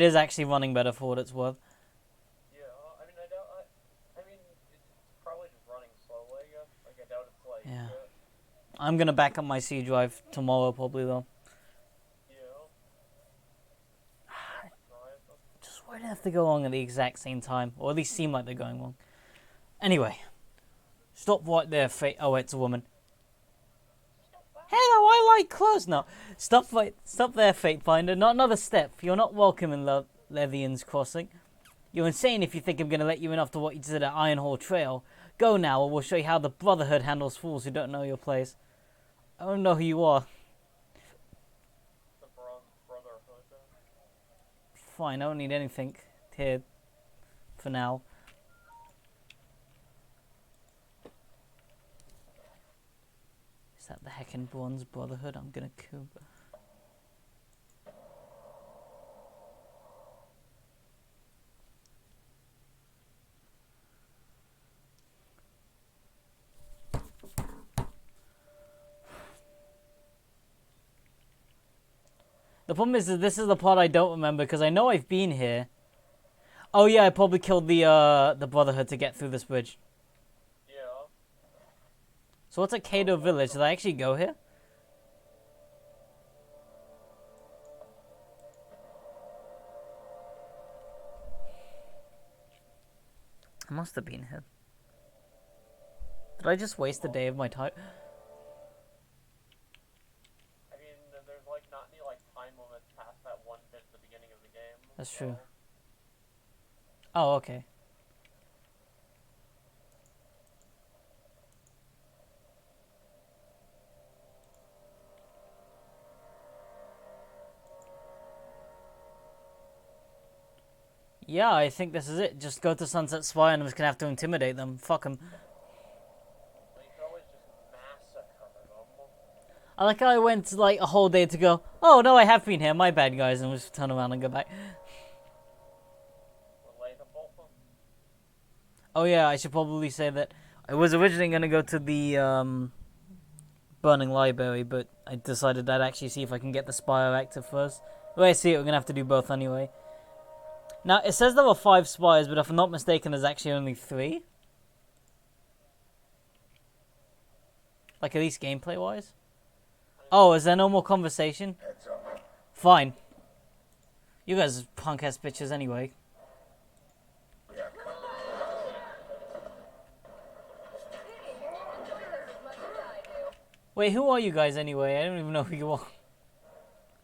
It is actually running better for what it's worth. Yeah, I mean, I mean, it's probably just running slowly. Like, I doubt it's like. Yeah. I'm gonna back up my C drive tomorrow, probably though. Yeah. Just why do they have to go along at the exact same time, or at least seem like they're going wrong? Anyway, stop right there, Fate. Oh, it's a woman. Hello, I like clothes now. Stop there, Fate Finder. Not another step. You're not welcome in Levian's Crossing. You're insane if you think I'm going to let you in after what you did at Iron Hall Trail. Go now, or we'll show you how the Brotherhood handles fools who don't know your place. I don't know who you are. The Brotherhood. Fine, I don't need anything here for now. Is that the heckin' Bronze Brotherhood? I'm gonna kill. The problem is that this is the part I don't remember because I know I've been here. Oh yeah, I probably killed the Brotherhood to get through this bridge. Yeah. So what's at Kato Village? Did I actually go here? I must have been here. Did I just waste a day of my time? I mean, there's like not any like time limits past that one bit at the beginning of the game. That's true. Oh, okay. Yeah, I think this is it. Just go to Sunset Spire and I'm just gonna have to intimidate them. Fuck them. You can always just massacre them. I like how I went like a whole day to go, oh no, I have been here, my bad guys, and just turn around and go back. Relatable. Oh yeah, I should probably say that I was originally gonna go to the Burning Library, but I decided I'd actually see if I can get the Spire active first. The way I see it, we're gonna have to do both anyway. Now, it says there were 5 Spires, but if I'm not mistaken, there's actually only 3. Like, at least gameplay-wise. Oh, is there no more conversation? Fine. You guys are punk-ass bitches anyway. Wait, who are you guys anyway? I don't even know who you are.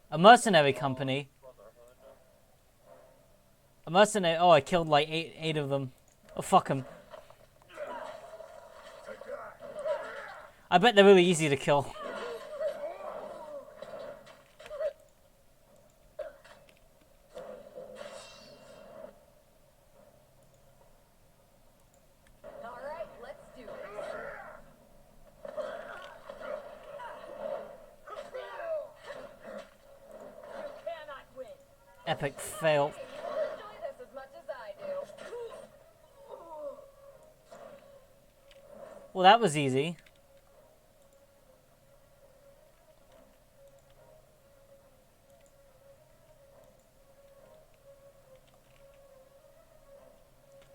A mercenary company. A mercenary. Oh, I killed like eight of them. Oh, fuck them. I bet they're really easy to kill. Alright, let's do it. You cannot win. Epic fail. Enjoy this as much as I do. Well, that was easy.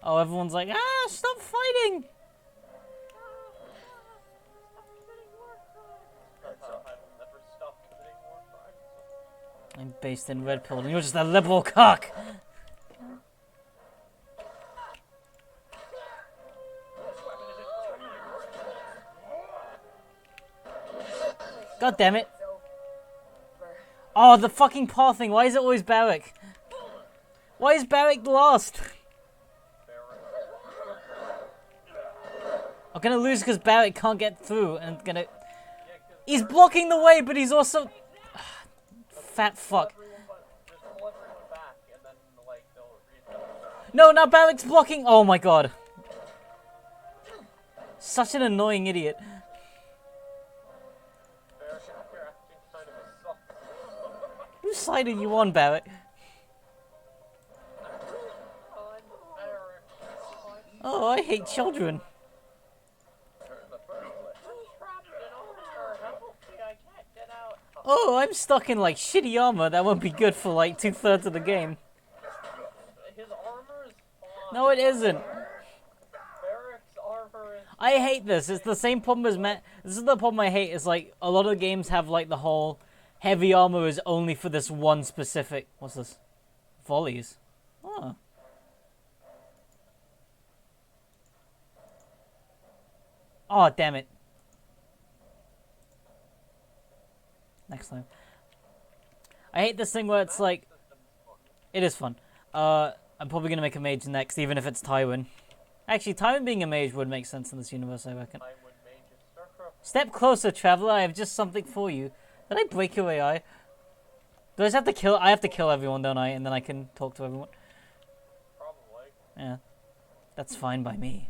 Oh, everyone's like, ah, stop fighting! I'm based in Red Pill, and you're just a liberal cock! God damn it. Oh, the fucking paw thing. Why is it always Barrick? Why is Barrick lost? I'm gonna lose because Barrick can't get through and gonna... He's blocking the way, but he's also... Fat fuck. No, now Barrick's blocking... Oh my god. Such an annoying idiot. Whose side are you on, Barrick? Oh, I hate children. Oh, I'm stuck in like shitty armor. That won't be good for like 2/3 of the game. No, it isn't. Barrack's armor is... I hate this. It's the same problem as This is the problem I hate. Is like a lot of games have like the whole heavy armor is only for this one specific. What's this? Volleys. Oh. Oh, damn it. Next time. I hate this thing where it's like... It is fun. I'm probably going to make a mage next, even if it's Tywin. Actually, Tywin being a mage would make sense in this universe, I reckon. Step closer, traveler. I have just something for you. Did I break your AI? Do I just have to kill... I have to kill everyone, don't I? And then I can talk to everyone. Probably. Yeah. That's fine by me.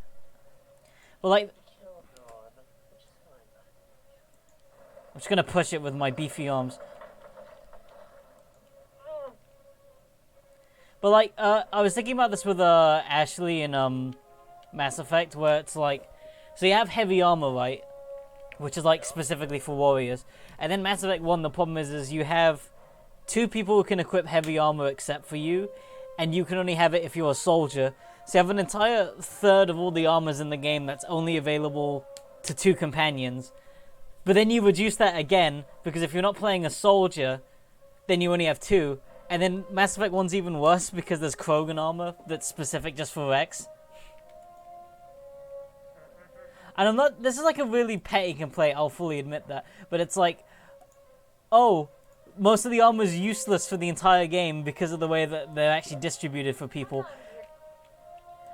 But like... I'm just gonna push it with my beefy arms. But like, I was thinking about this with Ashley in Mass Effect, where it's like, so you have heavy armor, right? Which is like specifically for warriors. And then Mass Effect 1, the problem is you have 2 people who can equip heavy armor except for you, and you can only have it if you're a soldier. So you have an entire third of all the armors in the game that's only available to 2 companions. But then you reduce that again, because if you're not playing a soldier, then you only have 2. And then Mass Effect 1's even worse, because there's Krogan armor that's specific just for Rex. And I'm not... This is like a really petty complaint, I'll fully admit that. But it's like... Oh, most of the armor is useless for the entire game because of the way that they're actually distributed for people.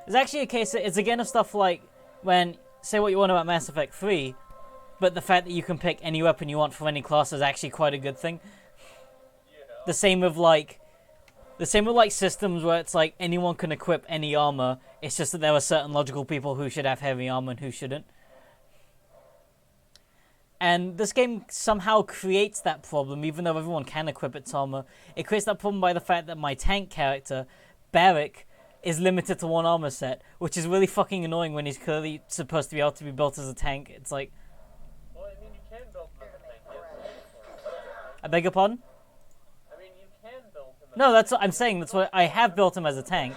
There's actually a case... It's again of stuff like when... Say what you want about Mass Effect 3... But the fact that you can pick any weapon you want from any class is actually quite a good thing. Yeah. The same with systems where it's like anyone can equip any armor. It's just that there are certain logical people who should have heavy armor and who shouldn't. And this game somehow creates that problem, even though everyone can equip its armor. It creates that problem by the fact that my tank character, Barrack, is limited to 1 armor set, which is really fucking annoying when he's clearly supposed to be able to be built as a tank. It's like... Well, I mean, you can build him as a tank, yes. I beg your pardon? I mean, you can build him as No, that's what I'm saying. That's what I have built him as a tank.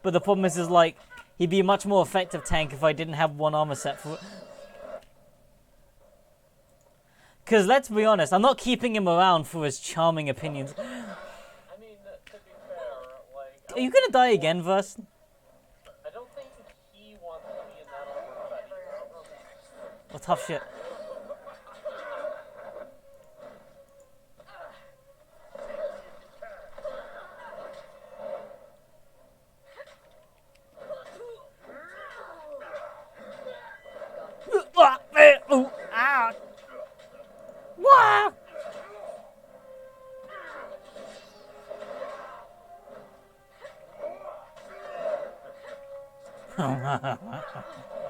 But the problem is like, he'd be a much more effective tank if I didn't have 1 armor set for it. Because let's be honest, I'm not keeping him around for his charming opinions. I mean, to be fair, like... Are you gonna die again, Verse? I don't think he wants to be in that armor set either. Well, tough shit. What the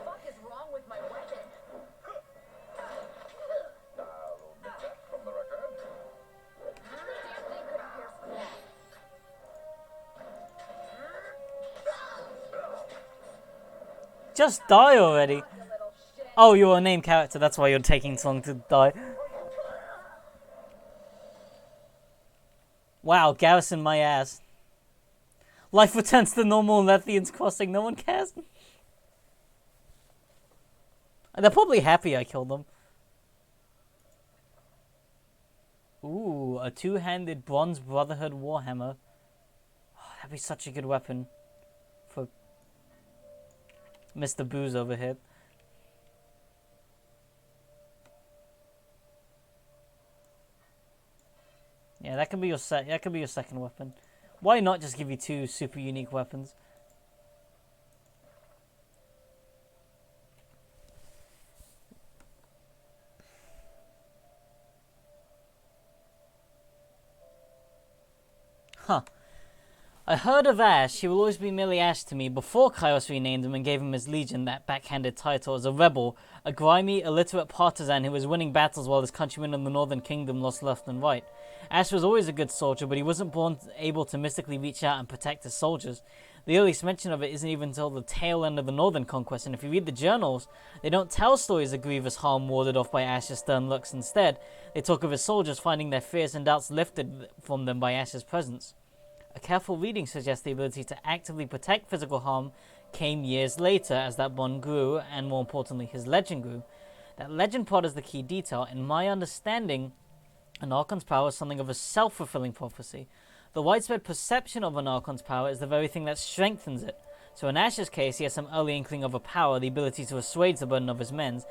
fuck is wrong with my weapon? I'll omit that from the record. Damn thing couldn't pierce glass. Just die already. You little shit. Oh, you're a named character, that's why you're taking so long to die. Wow, Garrison my ass. Life returns to normal and Lethian's crossing, no one cares. And they're probably happy I killed them. Ooh, a 2-handed Bronze Brotherhood Warhammer. Oh, that'd be such a good weapon for Mr. Booze over here. Yeah, that could be your second weapon. Why not just give you 2 super unique weapons? Huh. I heard of Ash. He will always be merely Ash to me. Before Kairos renamed him and gave him his Legion, that backhanded title, as a rebel, a grimy, illiterate partisan who was winning battles while his countrymen in the Northern Kingdom lost left and right. Ash was always a good soldier, but he wasn't born able to mystically reach out and protect his soldiers. The earliest mention of it isn't even until the tail end of the Northern Conquest, and if you read the journals, they don't tell stories of grievous harm warded off by Ash's stern looks. Instead, they talk of his soldiers finding their fears and doubts lifted from them by Ash's presence. A careful reading suggests the ability to actively protect physical harm came years later as that bond grew, and more importantly, his legend grew. That legend part is the key detail. In my understanding, an Archon's power is something of a self-fulfilling prophecy. The widespread perception of an Archon's power is the very thing that strengthens it. So in Ash's case, he has some early inkling of a power, the ability to assuage the burden of his men,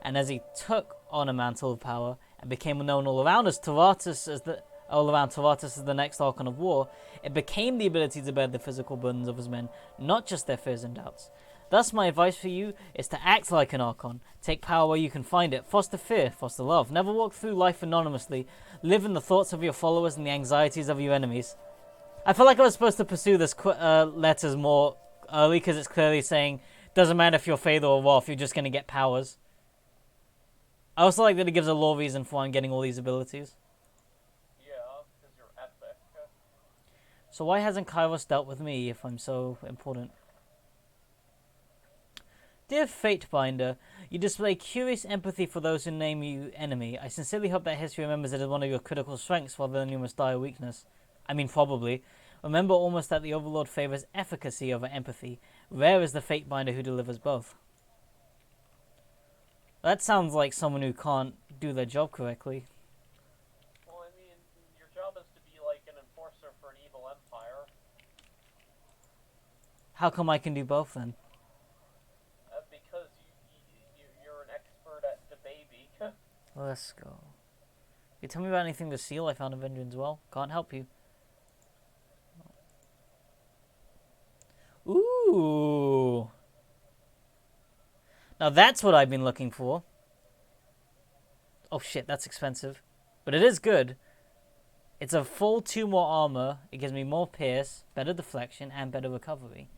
and as he took on a mantle of power and became known all around as Taratus as the next Archon of War, it became the ability to bear the physical burdens of his men, not just their fears and doubts. Thus, my advice for you is to act like an Archon. Take power where you can find it. Foster fear, foster love. Never walk through life anonymously. Live in the thoughts of your followers and the anxieties of your enemies. I feel like I was supposed to pursue this letters more early, because it's clearly saying, doesn't matter if you're Faithful or Wrath, you're just going to get powers. I also like that it gives a lore reason for why I'm getting all these abilities. Yeah, because you're epic. So why hasn't Kairos dealt with me if I'm so important? Dear Fatebinder, you display curious empathy for those who name you enemy. I sincerely hope that history remembers it as one of your critical strengths rather than your most dire weakness. I mean, probably. Remember almost that the Overlord favors efficacy over empathy. Rare is the Fatebinder who delivers both. That sounds like someone who can't do their job correctly. Well, I mean, your job is to be like an enforcer for an evil empire. How come I can do both then? Because you're an expert at the baby. Let's go. You tell me about anything to seal I found in Vengeance Well. Can't help you. Ooh. Now that's what I've been looking for. Oh shit, that's expensive. But it is good. It's a full 2 more armor. It gives me more pierce, better deflection, and better recovery.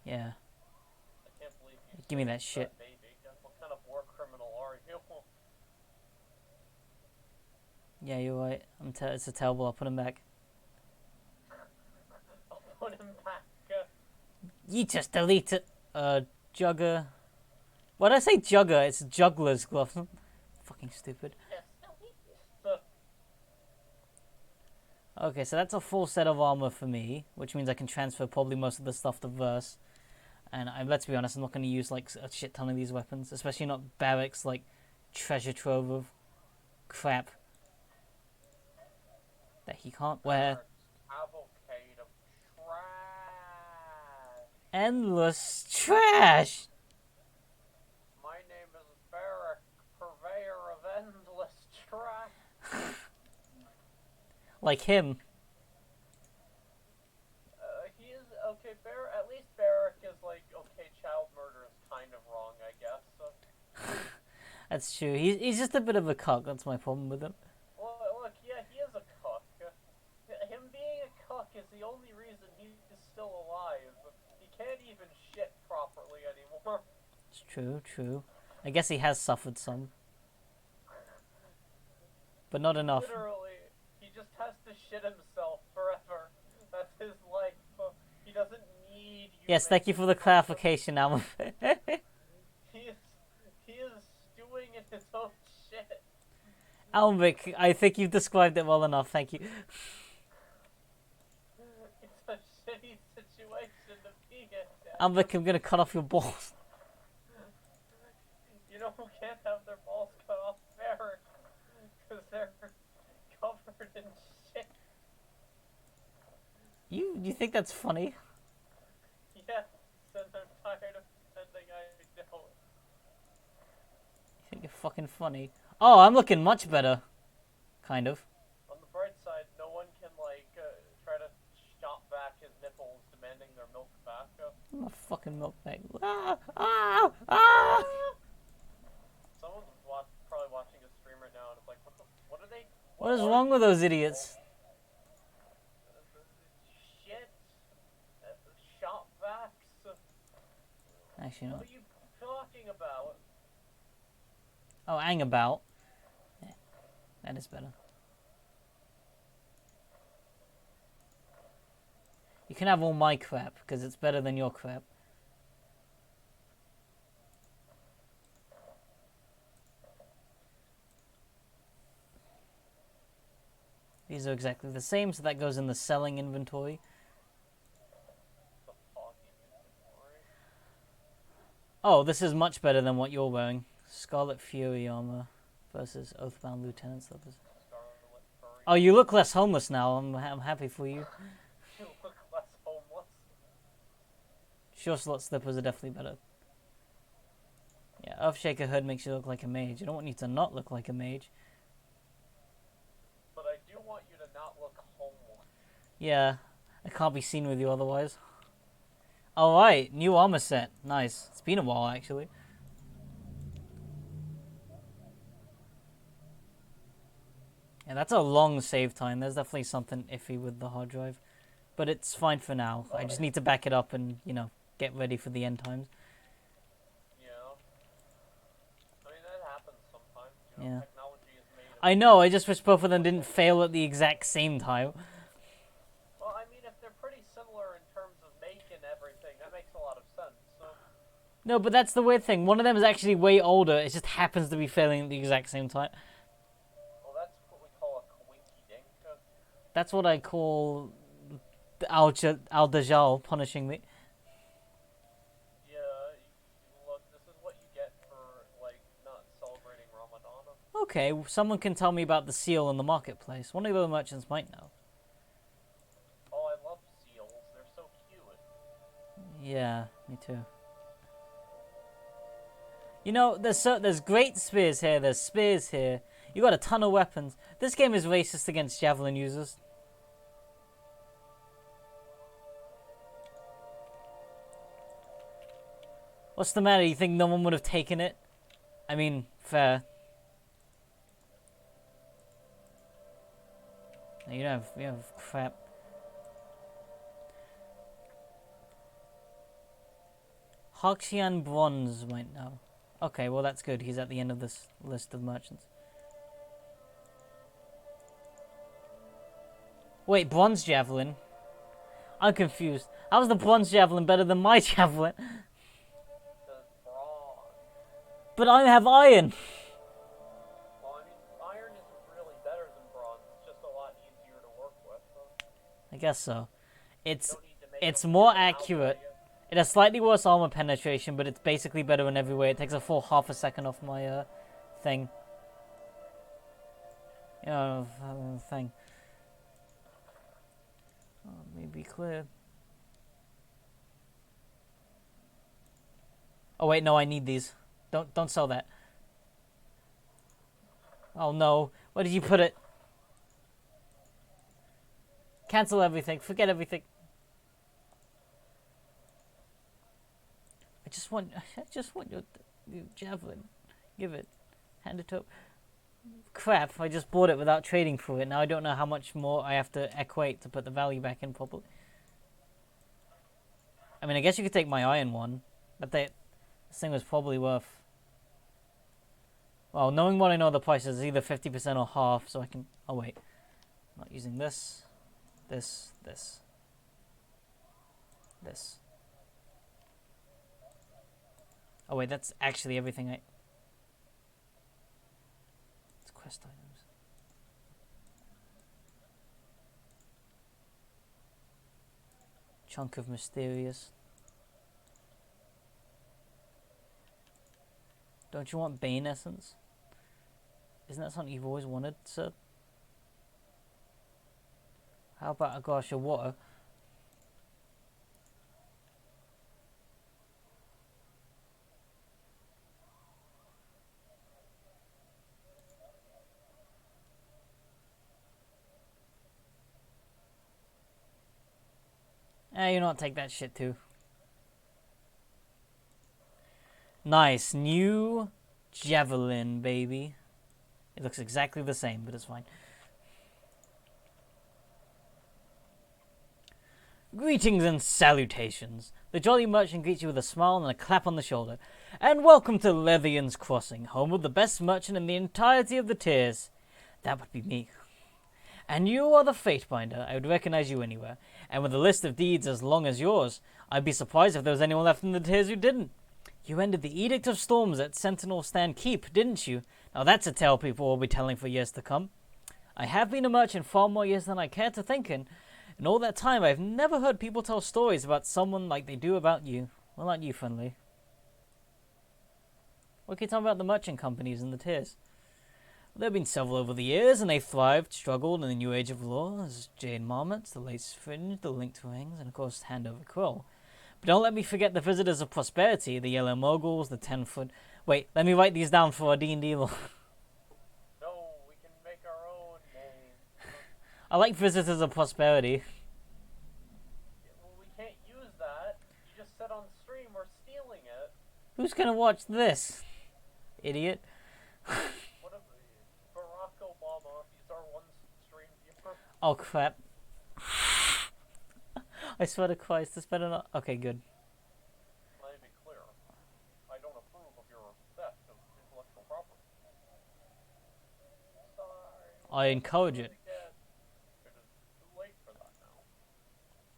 Yeah. I can't believe you Give me said that shit. baby. What kind of war criminal are you? Yeah, you're right. It's a terrible. I'll put him back. I'll put him back. You just delete it. Jugger. Why did I say jugger? It's juggler's glove. Fucking stupid. Yes. Okay, so that's a full set of armor for me, which means I can transfer probably most of the stuff to Verse. And let's be honest, I'm not going to use like a shit ton of these weapons, especially not Barrack's like treasure trove of crap that he can't wear. Cavalcade of trash. Endless trash. My name is Barrack, purveyor of endless trash. Like him. He is okay. At least Barrack is like okay. Child murder is kind of wrong, I guess. That's true. He's just a bit of a cuck. That's my problem with him. Well, look, yeah, he is a cuck. Him being a cuck is the only reason he is still alive. He can't even shit properly anymore. It's true, true. I guess he has suffered some. But not enough. Literally, he just has to shit himself forever. That's his life. He doesn't need you. Yes, thank you for the clarification, Alma. He is stewing in his own shit. Almvik, I think you've described it well enough, thank you. It's a shitty situation to be in. Almvik, I'm gonna cut off your balls. You know who can't have their balls cut off? Barrack. Because they're covered in shit. You think that's funny? Yes, and I'm tired of pretending I don't. You think you're fucking funny? Oh, I'm looking much better. Kind of. On the bright side, no one can, try to chop back his nipples, demanding their milk back. I'm a fucking milk bag. Ah! Ah! Ah! Someone's probably watching a stream right now and it's like, what are they? What is wrong with those idiots? Shit. Shop backs. Actually, no. What are you talking about? Oh, hang about. Yeah, that is better. You can have all my crap, because it's better than your crap. These are exactly the same, so that goes in the selling inventory. The fuck inventory. Oh, this is much better than what you're wearing. Scarlet Fury armor versus Oathbound Lieutenant slippers. Scarlet furry. Oh, you look less homeless now. I'm happy for you. You look less homeless. Sure slot slippers are definitely better. Yeah, Earthshaker Hood makes you look like a mage. I don't want you to not look like a mage. But I do want you to not look homeless. Yeah, I can't be seen with you otherwise. Alright, new armor set. Nice. It's been a while, actually. Yeah, that's a long save time. There's definitely something iffy with the hard drive. But it's fine for now. I just need to back it up and, you know, get ready for the end times. Yeah. I mean, that happens sometimes. You know, Yeah. technology is made of... I know, I just wish both of them didn't fail at the exact same time. Well, I mean, if they're pretty similar in terms of make and everything, that makes a lot of sense. So, No, but that's the weird thing. One of them is actually way older. It just happens to be failing at the exact same time. well, that's what we call a coinky-dink. That's what I call Al-Dajjal punishing me. Yeah, look, this is what you get for, like, not celebrating Ramadan. Okay, someone can tell me about the seal in the marketplace. One of the other merchants might know. Oh, I love seals. They're so cute. Yeah, me too. You know, there's great spears here. There's spears here. You got a ton of weapons. This game is racist against javelin users. What's the matter? You think no one would have taken it? I mean, fair. No, you have crap. Hakshian Bronze might know. Okay, well that's good. He's at the end of this list of merchants. Wait, Bronze Javelin? I'm confused. How is the Bronze Javelin better than my Javelin? Because bronze. But I have iron. Well, I mean, iron isn't really better than bronze. It's just a lot easier to work with. So I guess so. It's don't need to make it's them more really accurate. outright. It has slightly worse armor penetration, but it's basically better in every way. It takes a full half a second off my thing. You know, thing. Let me be clear. Oh wait, no, I need these. Don't sell that. Oh no, where did you put it? Cancel everything. Forget everything. I just want your javelin. Give it. Hand it up. Crap, I just bought it without trading for it. Now I don't know how much more I have to equate to put the value back in properly. I mean, I guess you could take my iron one, but this thing was probably worth... Well, knowing what I know of the prices, it's either 50% or half, so I can... Oh wait, I'm not using this. This. Oh wait, that's actually everything I... It's quest items. Chunk of Mysterious. Don't you want Bane Essence? Isn't that something you've always wanted, sir? How about a glass of water? You not take that shit too. Nice, new javelin, baby. It looks exactly the same, but it's fine. Greetings and salutations. The jolly merchant greets you with a smile and a clap on the shoulder. And welcome to Levian's Crossing, home of the best merchant in the entirety of the tiers. That would be me. And you are the Fatebinder. I would recognize you anywhere. And with a list of deeds as long as yours, I'd be surprised if there was anyone left in the tiers who didn't. You ended the Edict of Storms at Sentinel Stand Keep, didn't you? Now that's a tale people will be telling for years to come. I have been a merchant far more years than I care to think in all that time I've never heard people tell stories about someone like they do about you. Well, aren't you friendly? What can you tell me about the merchant companies and the tiers? There have been several over the years, and they've thrived, struggled in the new age of law. There's Jade Marmots, the Lace Fringe, the Linked Rings, and of course Hand Over Quill. But don't let me forget the Visitors of Prosperity, the Yellow Moguls, the 10-foot... Wait, let me write these down for our D&D lore. No, we can make our own name. I like Visitors of Prosperity. Yeah, well, we can't use that. You just said on stream we're stealing it. Who's gonna watch this? Idiot. What if Barack Obama, he's our one stream viewer. Oh crap. I swear to Christ, this better not... Okay, good. Let me be clear. I don't approve of your theft of intellectual property. Sorry. I encourage it. Again. It is too late for that now.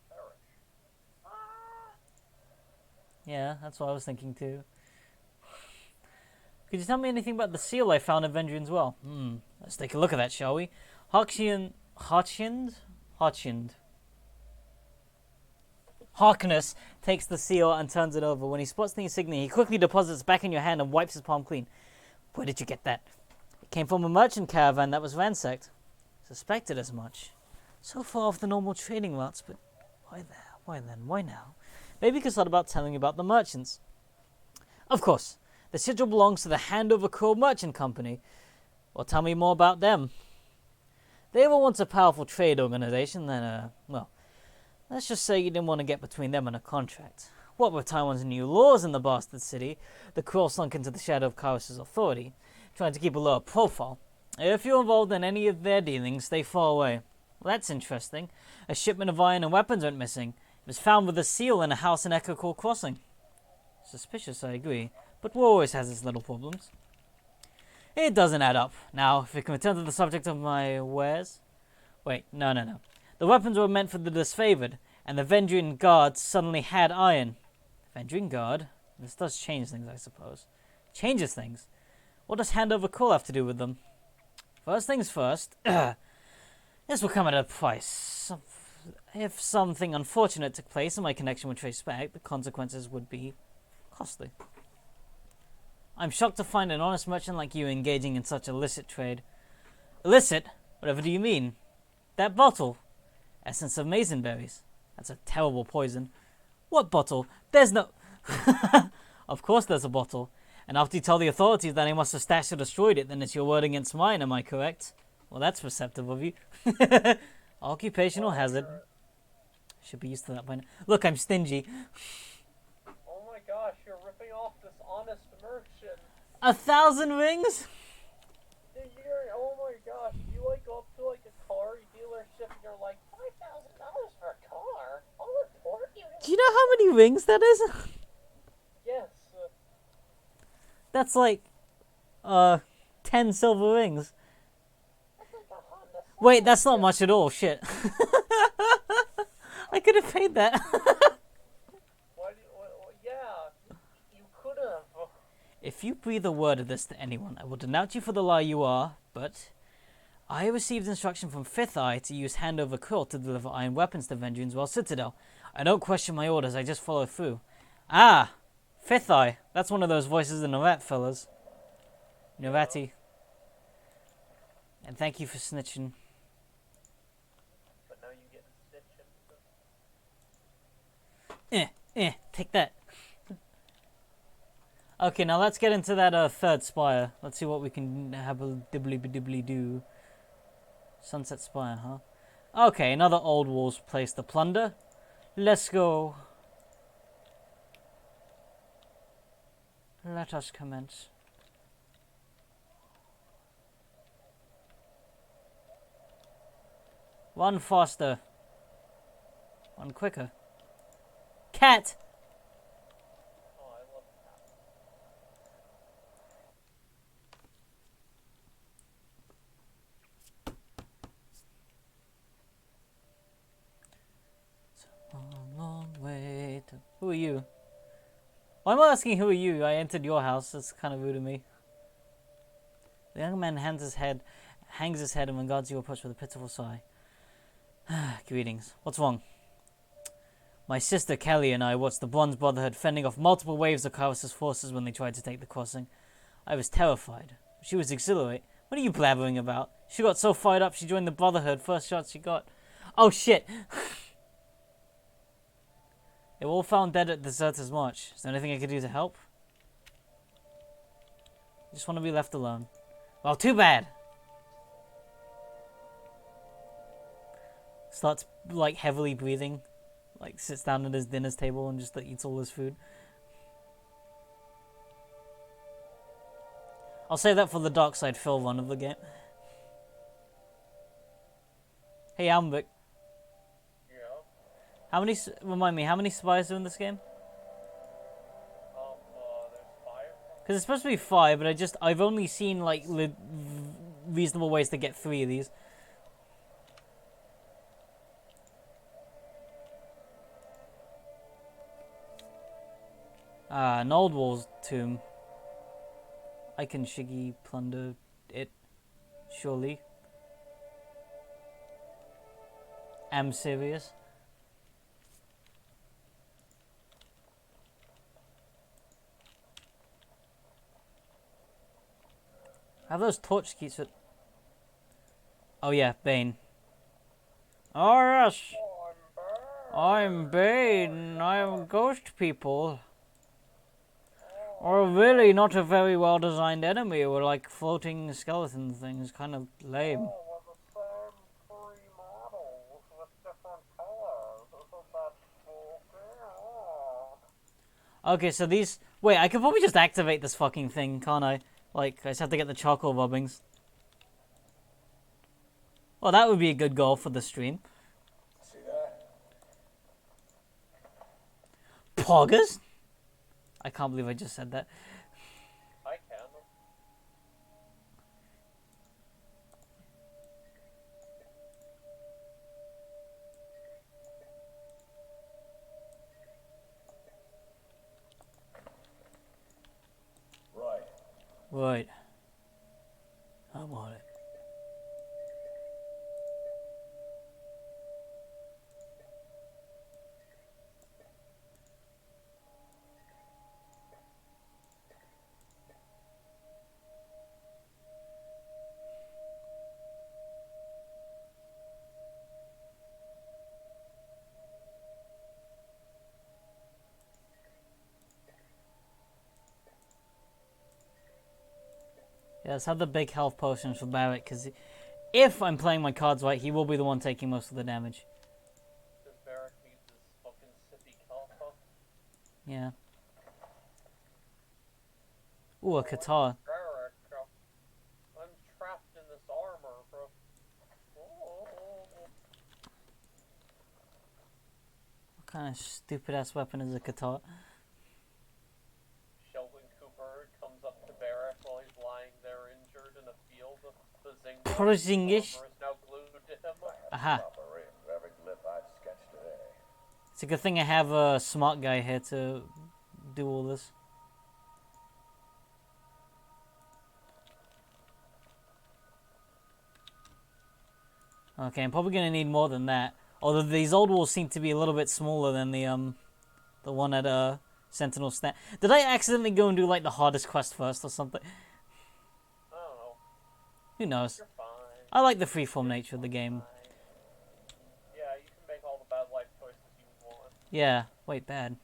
Perish. Ah! Yeah, that's what I was thinking too. Could you tell me anything about the seal I found in Vendrian's Well? Let's take a look at that, shall we? Harkness takes the seal and turns it over. When he spots the insignia, he quickly deposits it back in your hand and wipes his palm clean. Where did you get that? It came from a merchant caravan that was ransacked. Suspected as much. So far off the normal trading routes, but why there? Why then? Why now? Maybe you could start about telling me about the merchants. Of course, the sigil belongs to the Hand Over Quill Merchant Company. Well, tell me more about them. They were once a powerful trade organization, then, well, let's just say you didn't want to get between them and a contract. What with Taiwan's new laws in the bastard city, the Quill slunk into the shadow of Kairos' authority, trying to keep a lower profile. If you're involved in any of their dealings, stay far away. Well, that's interesting. A shipment of iron and weapons went missing. It was found with a seal in a house in Echo Core Crossing. Suspicious, I agree, but war always has its little problems. It doesn't add up. Now, if we can return to the subject of my wares... Wait, no. The weapons were meant for the disfavored, and the Vendrian Guard suddenly had iron. Vendrian Guard? This does change things, I suppose. Changes things? What does Hand Over Quill have to do with them? First things first, this will come at a price. If something unfortunate took place and my connection would trace back, the consequences would be costly. I'm shocked to find an honest merchant like you engaging in such illicit trade. Illicit? Whatever do you mean? That bottle. Essence of maizenberries. That's a terrible poison. What bottle? There's no... Of course there's a bottle. And after you tell the authorities that I must have stashed or destroyed it, then it's your word against mine, am I correct? Well, that's receptive of you. Occupational hazard. Should be used to that by now. Look, I'm stingy. Oh my gosh, you're ripping off this honest merchant. 1,000 rings? Oh my gosh, you like go up to like a car dealership and you're like, $5,000 for a car? I'll report you. Do you know how many rings that is? Yes. That's like, 10 silver rings. That's like a Honda. Wait, that's not much at all. Shit. I could have paid that. Yeah, you could have. If you breathe a word of this to anyone, I will denounce you for the lie you are, but I received instruction from Fifth Eye to use Hand Over Quill to deliver iron weapons to Vendrian's Well Citadel. I don't question my orders, I just follow through. Ah! Fifth Eye. That's one of those voices in the rat fellas. Nerati. And thank you for snitching. But now you get stitched. Take that. Okay, now let's get into that third spire. Let's see what we can have a dibbly do. Sunset Spire, huh? Okay, another old walls place to plunder. Let's go. Let us commence. One faster. One quicker. Cat! Oh, I love that. A long way to... Who are you? Why am I asking who are you? I entered your house. That's kind of rude of me. The young man hands his head hangs his head and regards your approach with a pitiful sigh. Greetings. What's wrong? My sister Kelly and I watched the Bronze Brotherhood fending off multiple waves of Kairos' forces when they tried to take the crossing. I was terrified. She was exhilarated. What are you blabbering about? She got so fired up she joined the Brotherhood. First shot she got. Oh shit! They were all found dead at Deserter's March. Is there anything I could do to help? I just want to be left alone. Well, too bad! Starts, like, heavily breathing. Like, sits down at his dinner's table and just eats all his food. I'll save that for the Dark Side Phil run of the game. Hey, Almbic. Yeah. Remind me, how many spies are in this game? There's 5. Because it's supposed to be 5, but I've only seen, like, reasonable ways to get 3 of these. An old wall's tomb. I can shiggy plunder it, surely. Am serious. Have those torch keys at... Oh yeah, Bane. Oh yes! I'm Bane. I'm ghost people. Or really not a very well designed enemy. We're like floating skeleton things, kind of lame. With the same 3 models with different colors. Isn't that spooky? Okay, so these... Wait, I could probably just activate this fucking thing, can't I? Like, I just have to get the charcoal rubbings. Well, that would be a good goal for the stream. See that? Poggers? I can't believe I just said that. I can. Right. Right. I'm on it. Yeah, let's have the big health potions for Barrett, because if I'm playing my cards right, he will be the one taking most of the damage. Does Barrack need his fucking sippy kelpo? Yeah. Ooh, a Qatar. Barrack, I'm trapped in this armor, bro. Oh. What kind of stupid ass weapon is a Qatar? Sheldon Cooper comes up to Barrack while he's lying there injured in a field. The Porzingis. armor is now glued to him. Aha. Proper in every glyph I've sketched today. It's a good thing I have a smart guy here to do all this. Okay, I'm probably gonna need more than that. Although these old walls seem to be a little bit smaller than the one at Sentinel Stand. Did I accidentally go and do like the hardest quest first or something? I don't know. Who knows? You're fine. I like the freeform nature of the game. Yeah, you can make all the bad life choices you want. Yeah, wait, bad.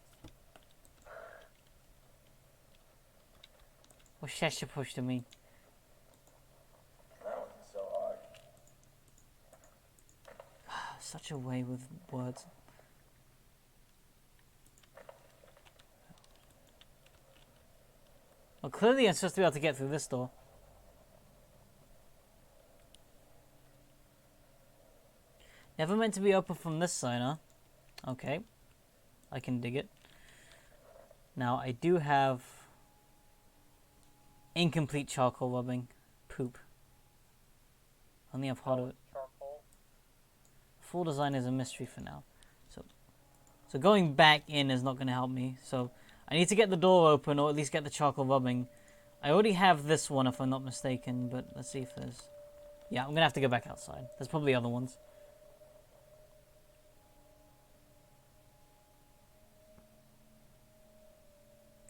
What's that supposed to mean? That wasn't so hard. Such a way with words. Well, clearly I'm supposed to be able to get through this door. Never meant to be open from this side, huh? Okay. I can dig it. Now, I do have incomplete charcoal rubbing. Poop. Only have part of it. Charcoal. Full design is a mystery for now. So going back in is not going to help me. So I need to get the door open or at least get the charcoal rubbing. I already have this one if I'm not mistaken, but let's see if there's... Yeah, I'm gonna have to go back outside. There's probably other ones.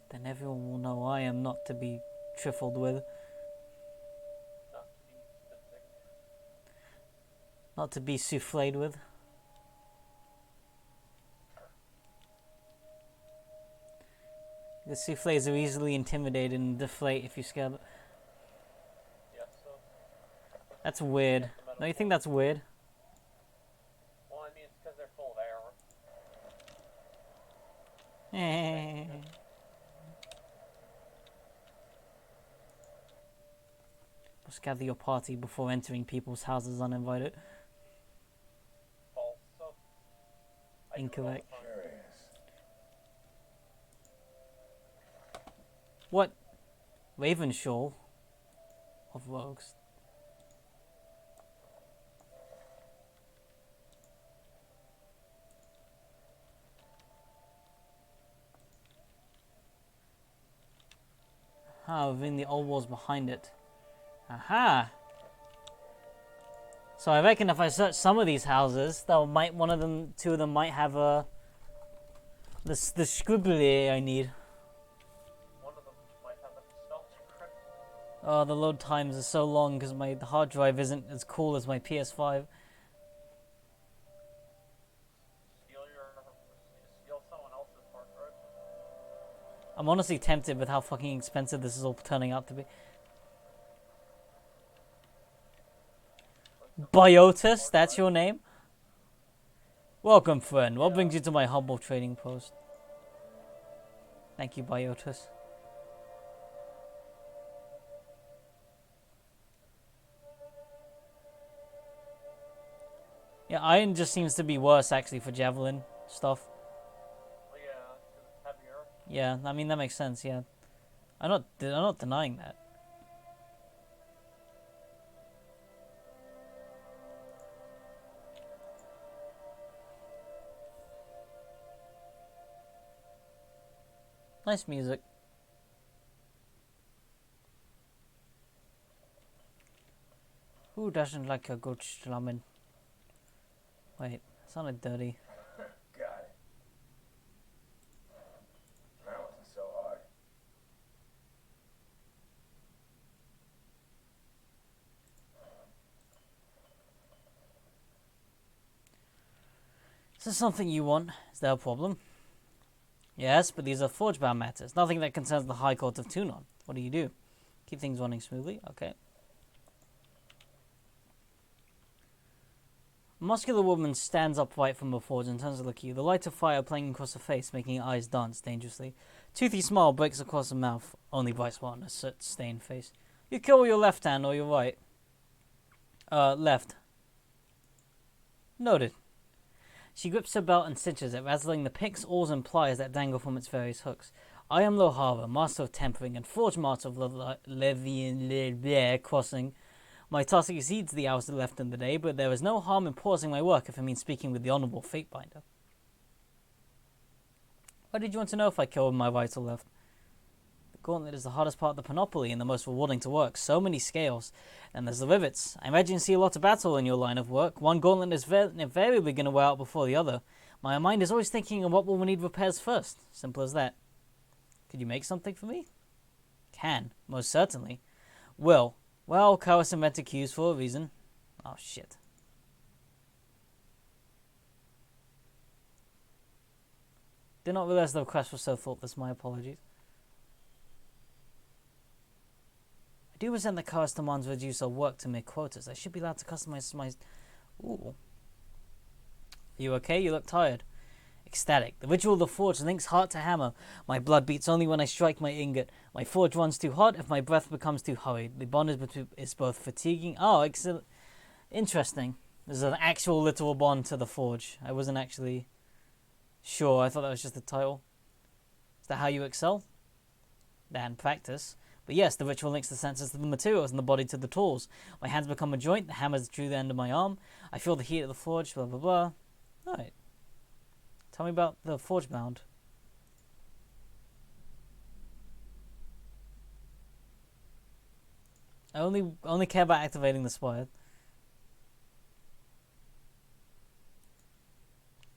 Then everyone will know I am not to be trifled with, Not to be specific. not to be souffled with. The souffles are easily intimidated and deflate if you scare them. Yes, so. That's weird. Don't you think that's weird? Well, I mean, it's because they're full of air. Must gather your party before entering people's houses uninvited. False. So. I do it all the Incorrect. time. Curious. What? Ravenshaw of rogues. Ah, within the old walls behind it. Aha! So I reckon if I search some of these houses, two of them might have the scribbly I need. One of them might have a spell check. Oh, the load times are so long because my hard drive isn't as cool as my PS5. Steal someone else's hard drive. I'm honestly tempted with how fucking expensive this is all turning out to be. Biotis, that's your name? Welcome, friend. What brings you to my humble trading post? Thank you, Biotis. Yeah, iron just seems to be worse, actually, for javelin stuff. Well, yeah, 'cause it's heavier. Yeah, I mean, that makes sense, yeah. I'm not denying that. Nice music. Who doesn't like a good slumming? Wait, it sounded dirty. Got it. That wasn't so hard. Is there something you want? Is there a problem? Yes, but these are forge-bound matters. Nothing that concerns the High Court of Tunon. What do you do? Keep things running smoothly? Okay. A muscular woman stands upright from the forge and turns to look at you. The light of fire playing across her face, making her eyes dance dangerously. Toothy smile breaks across her mouth. Only bright spot on her soot-stained face. You kill with your left hand or your right? Left. Noted. She grips her belt and cinches it, rattling the picks, oars, and pliers that dangle from its various hooks. I am Lohara, master of tempering and forge master of Levian Crossing. My task exceeds the hours left in the day, but there is no harm in pausing my work if it means speaking with the Honourable Fatebinder. Why did you want to know if I kill with my right or left? The gauntlet is the hardest part of the panoply and the most rewarding to work. So many scales. And there's the rivets. I imagine you see a lot of battle in your line of work. One gauntlet is invariably going to wear out before the other. My mind is always thinking of what will need repairs first. Simple as that. Could you make something for me? Can. Most certainly. Will. Well, Kawas invented cues for a reason. Oh, shit. Did not realize the request was so thoughtless. My apologies. I do resent that Kawas demands reduce our work to mere quotas. I should be allowed to customize my... Ooh. You okay? You look tired. Ecstatic. The ritual of the forge links heart to hammer. My blood beats only when I strike my ingot. My forge runs too hot if my breath becomes too hurried. The bond is both fatiguing... Oh, excellent. Interesting. There's an actual literal bond to the forge. I wasn't actually sure. I thought that was just the title. Is that how you excel? And practice. But yes, the ritual links the senses to the materials and the body to the tools. My hands become a joint. The hammer's through the end of my arm. I feel the heat of the forge. Blah, blah, blah. Alright. Tell me about the forge bound. I only care about activating the spire.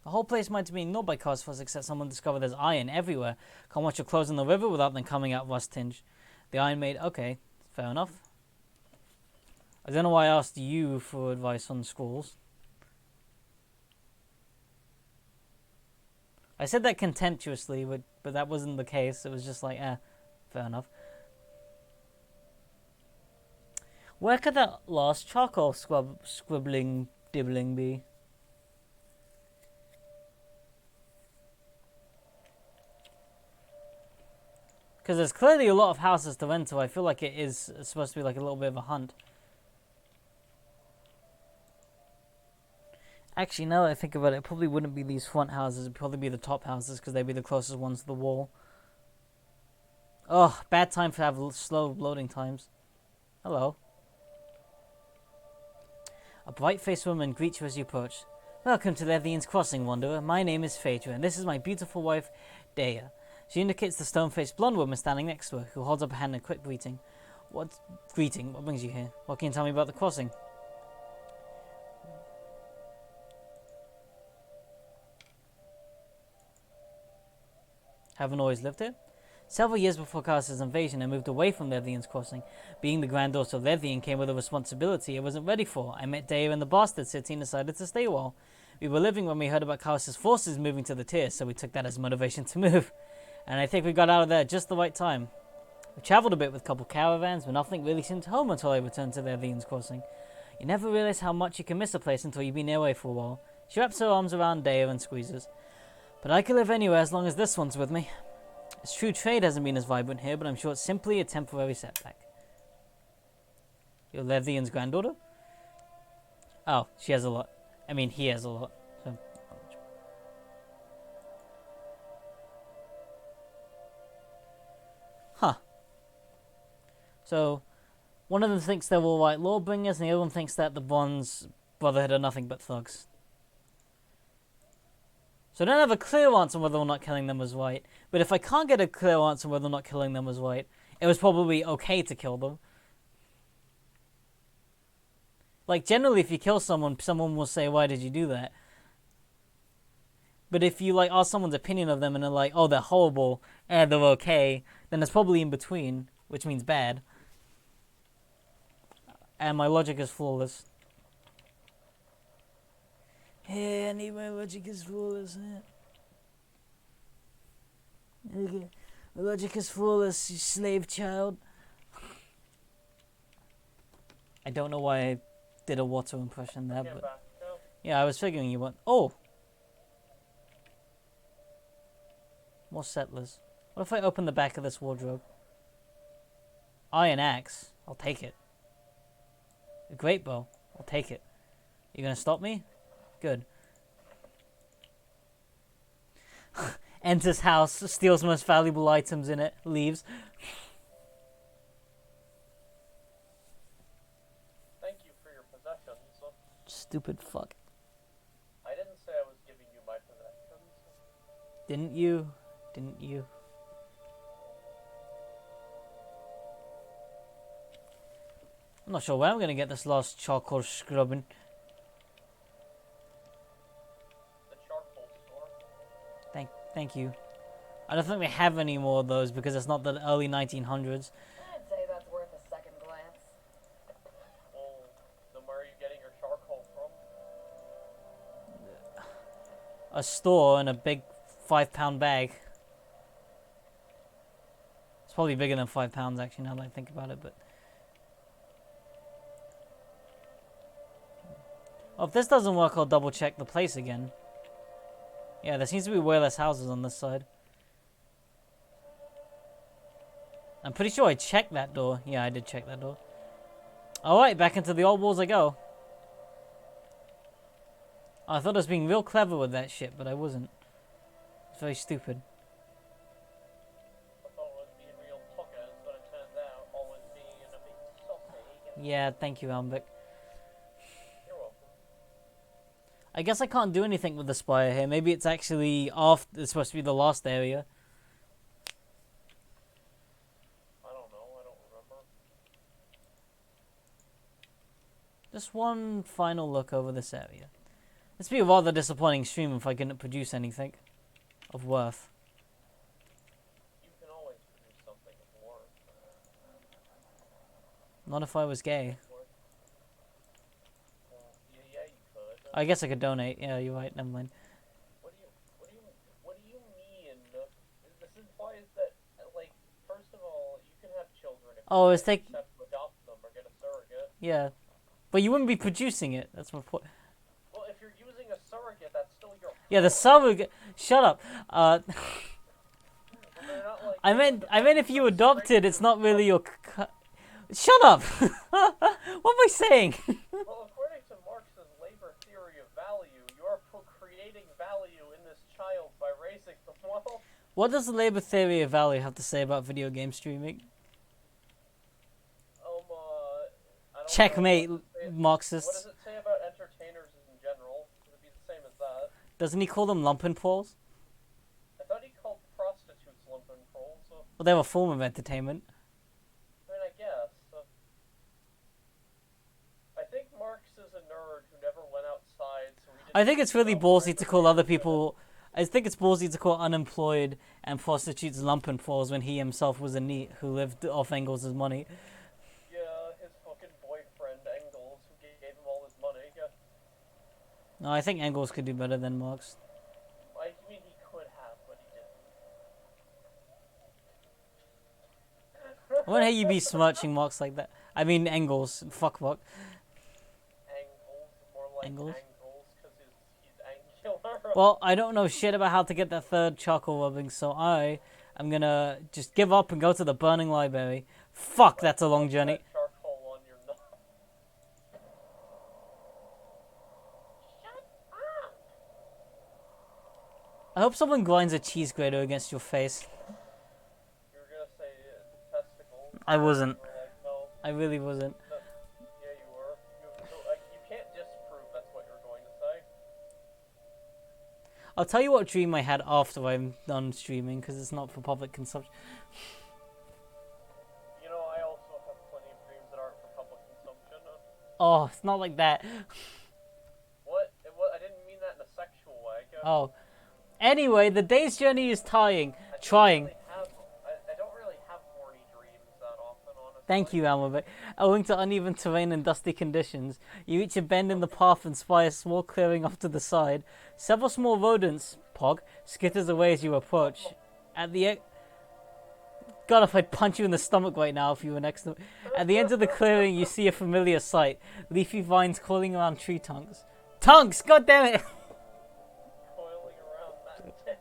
The whole place might have been ignored by cosmos except someone discovered there's iron everywhere. Can't wash your clothes in the river without them coming out rust tinge. The iron maid, okay, fair enough. I don't know why I asked you for advice on schools. I said that contemptuously, but that wasn't the case. It was just like, fair enough. Where could that last charcoal scribbling dibbling be? Because there's clearly a lot of houses to enter. I feel like it is supposed to be like a little bit of a hunt. Actually, now that I think about it, it probably wouldn't be these front houses. It'd probably be the top houses because they'd be the closest ones to the wall. Oh, bad time to have slow loading times. Hello. A bright-faced woman greets you as you approach. Welcome to Levian's Crossing, Wanderer. My name is Phaedra, and this is my beautiful wife, Dea. She indicates the stone-faced blonde woman standing next to her, who holds up a hand in a quick greeting. What greeting? What brings you here? What can you tell me about the crossing? Haven't always lived here? Several years before Khaos's invasion, I moved away from Levian's Crossing. Being the granddaughter of Levian came with a responsibility I wasn't ready for. I met Dea in the Bastard City and decided to stay a while. We were living when we heard about Khaos's forces moving to the tier, so we took that as motivation to move. And I think we got out of there at just the right time. We travelled a bit with a couple caravans, but nothing really seemed home until I returned to Levian's Crossing. You never realise how much you can miss a place until you've been away for a while. She wraps her arms around Dea and squeezes. But I could live anywhere as long as this one's with me. It's true trade hasn't been as vibrant here, but I'm sure it's simply a temporary setback. You're Levian's granddaughter? Oh, she has a lot. I mean, he has a lot. So. Huh. So, one of them thinks they're all white lawbringers, and the other one thinks that the Bronze Brotherhood are nothing but thugs. So I don't have a clear answer on whether or not killing them was right. But if I can't get a clear answer on whether or not killing them was right, it was probably okay to kill them. Like, generally, if you kill someone, someone will say, why did you do that? But if you, like, ask someone's opinion of them and they're like, oh, they're horrible, and they're okay, then it's probably in between, which means bad. And my logic is flawless. Hey, I need my logic is flawless. Okay. My logic is flawless, you slave child. I don't know why I did a water impression there, but... Yeah, I was figuring you would. Oh! More settlers. What if I open the back of this wardrobe? Iron axe. I'll take it. A great bow. I'll take it. You gonna stop me? Good. Enters house, steals most valuable items in it, leaves. Thank you for your possessions. Stupid fuck. I didn't say I was giving you my possessions. Didn't you? Didn't you? I'm not sure where I'm gonna get this last charcoal scrubbing. Thank you. I don't think they have any more of those because it's not the early 1900s. I'd say that's worth a second glance. Well, then where are you getting your charcoal from? A store in a big 5-pound bag. It's probably bigger than 5 pounds actually now that I think about it, but... Oh, if this doesn't work, I'll double check the place again. Yeah, there seems to be way less houses on this side. I'm pretty sure I checked that door. Yeah, I did check that door. Alright, back into the old walls I go. Oh, I thought I was being real clever with that shit, but I wasn't. It's very stupid. I thought it was being real hookers, but it turned out always being a big sausage. Yeah, thank you, Almbic. You're welcome. I guess I can't do anything with the spire here. Maybe it's actually off. It's supposed to be the last area. I don't know. I don't remember. Just one final look over this area. It's be a rather disappointing stream if I couldn't produce anything of worth. You can always produce something of worth. Not if I was gay. Well, yeah, you could. I guess I could donate. Yeah, you're right. Never mind. What do you mean? This implies that, like, first of all, you can have children if Oh, you it's take. just have to adopt them or get a surrogate. Yeah, but you wouldn't be producing it. That's my point. Well, if you're using a surrogate, that's still your Yeah, the surrogate. Shut up. They're not, like, I meant if you adopted, it's not really your. Shut up. What am I saying? Well, according to Marx's labor theory of value, you are creating value in this child by raising them well. What does the labor theory of value have to say about video game streaming? I don't Checkmate, know what does it say- What Marxists. does it say about entertainers in general? Would it be the same as that? Doesn't he call them lumpenproles? I thought he called prostitutes lumpenproles. So, Well, they're a form of entertainment. I mean, I guess. I think Marx is a nerd who never went outside, so he didn't I think it's really know ballsy where to the call other internet- people. I think it's ballsy to call unemployed and prostitutes lumpenproles when he himself was a NEET who lived off Engels' money. Yeah, his fucking boyfriend Engels, who gave him all his money. Yeah. No, I think Engels could do better than Marx. I mean, he could have, but he didn't. I wonder how you be smirching Marx like that. I mean Engels. Fuck Marx. Angles, more like Angles? angles, because he's angular. Well, I don't know shit about how to get that third charcoal rubbing, so I am gonna just give up and go to the burning library. Fuck, that's a long journey. That charcoal on your nose. Shut up! I hope someone grinds a cheese grater against your face. You were gonna say testicles. I wasn't. You were like, no, I really wasn't. yeah, you were. You can't disprove that's what you were going to say. I'll tell you what dream I had after I'm done streaming, because it's not for public consumption. You know, I also have plenty of dreams that aren't for public consumption. Oh, it's not like that. What? I didn't mean that in a sexual way. Oh. Anyway, the day's journey is trying. I don't really have horny dreams that often, honestly. Thank you, Alma. Owing to uneven terrain and dusty conditions, you reach a bend in the path and spy a small clearing off to the side. Several small rodents, Pog, skitters away as you approach. At the God, if I'd punch you in the stomach right now if you were next to me. At the end of the clearing, you see a familiar sight. Leafy vines coiling around tree trunks. Trunks! God damn it! Coiling around that.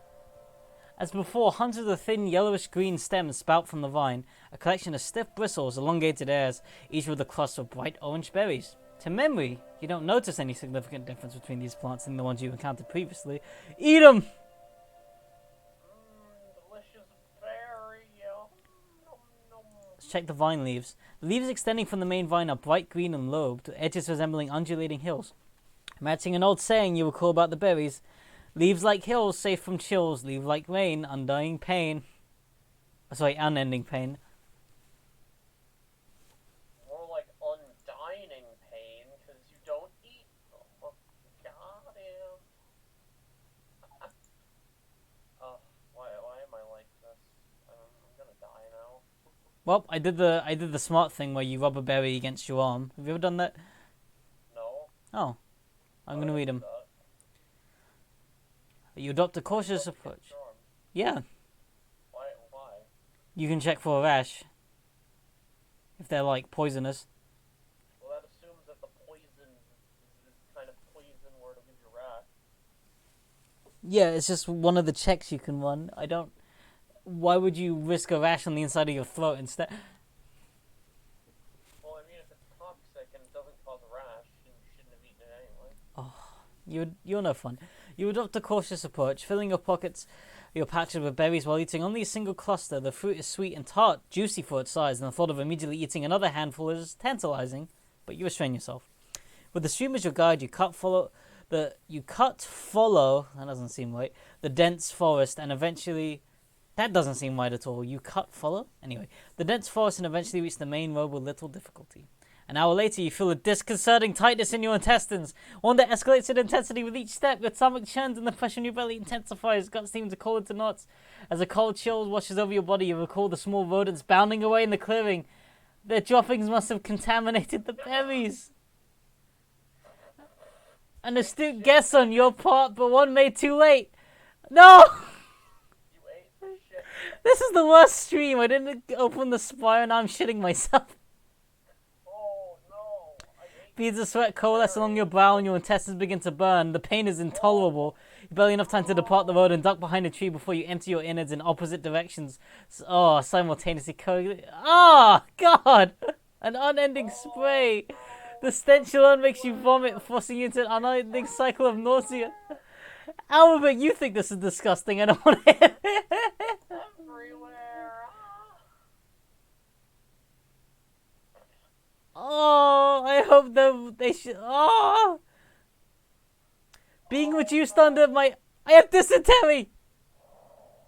As before, hundreds of thin yellowish-green stems spout from the vine, a collection of stiff bristles, elongated hairs, each with a cluster of bright orange berries. To memory, you don't notice any significant difference between these plants and the ones you encountered previously. Eat them! Delicious berry. Nom, nom. Let's check the vine leaves. The leaves extending from the main vine are bright green and lobed, edges resembling undulating hills. Matching an old saying you recall about the berries. Leaves like hills, safe from chills. Leave like rain, undying pain. Sorry, unending pain. More like undying pain, because you don't eat them. Goddamn. Why am I like this? I'm gonna die now. Well, I did the smart thing where you rub a berry against your arm. Have you ever done that? No. Oh, I'm gonna read them. That. You adopt a cautious approach. Charm. Yeah, Why? you can check for a rash if they're like poisonous. Well, that assumes that the poison is kind of poison where it'll give you rash. Yeah, it's just one of the checks you can run. I don't. Why would you risk a rash on the inside of your throat instead? Well, I mean, if it's toxic and it doesn't cause a rash, then you shouldn't have eaten it anyway. You're no fun. You adopt a cautious approach, filling your pouches with berries while eating only a single cluster. The fruit is sweet and tart, juicy for its size, and the thought of immediately eating another handful is tantalizing, but you restrain yourself. With the stream as your guide, you follow, that doesn't seem right, the dense forest, and eventually, that doesn't seem right at all. Anyway, the dense forest and eventually reach the main road with little difficulty. An hour later, you feel a disconcerting tightness in your intestines, one that escalates in intensity with each step. Your stomach churns and the pressure in your belly intensifies. Guts seem to coil into knots. As a cold chill washes over your body, you recall the small rodents bounding away in the clearing. Their droppings must have contaminated the berries. An astute guess on your part, but one made too late. No! You ate the shit. This is the worst stream. I didn't open the Spire and now I'm shitting myself. Oh no! I ate Beads of sweat coalesce along your brow and your intestines begin to burn. The pain is intolerable. You barely enough time to depart the road and duck behind a tree before you empty your innards in opposite directions. Simultaneously Oh, God! An unending spray. The stench alone makes you vomit, forcing you into an unending cycle of nausea. Albert, you think this is disgusting. I don't want to hear it. everywhere. Oh, I hope they should. Oh! Being reduced under my... I have dysentery!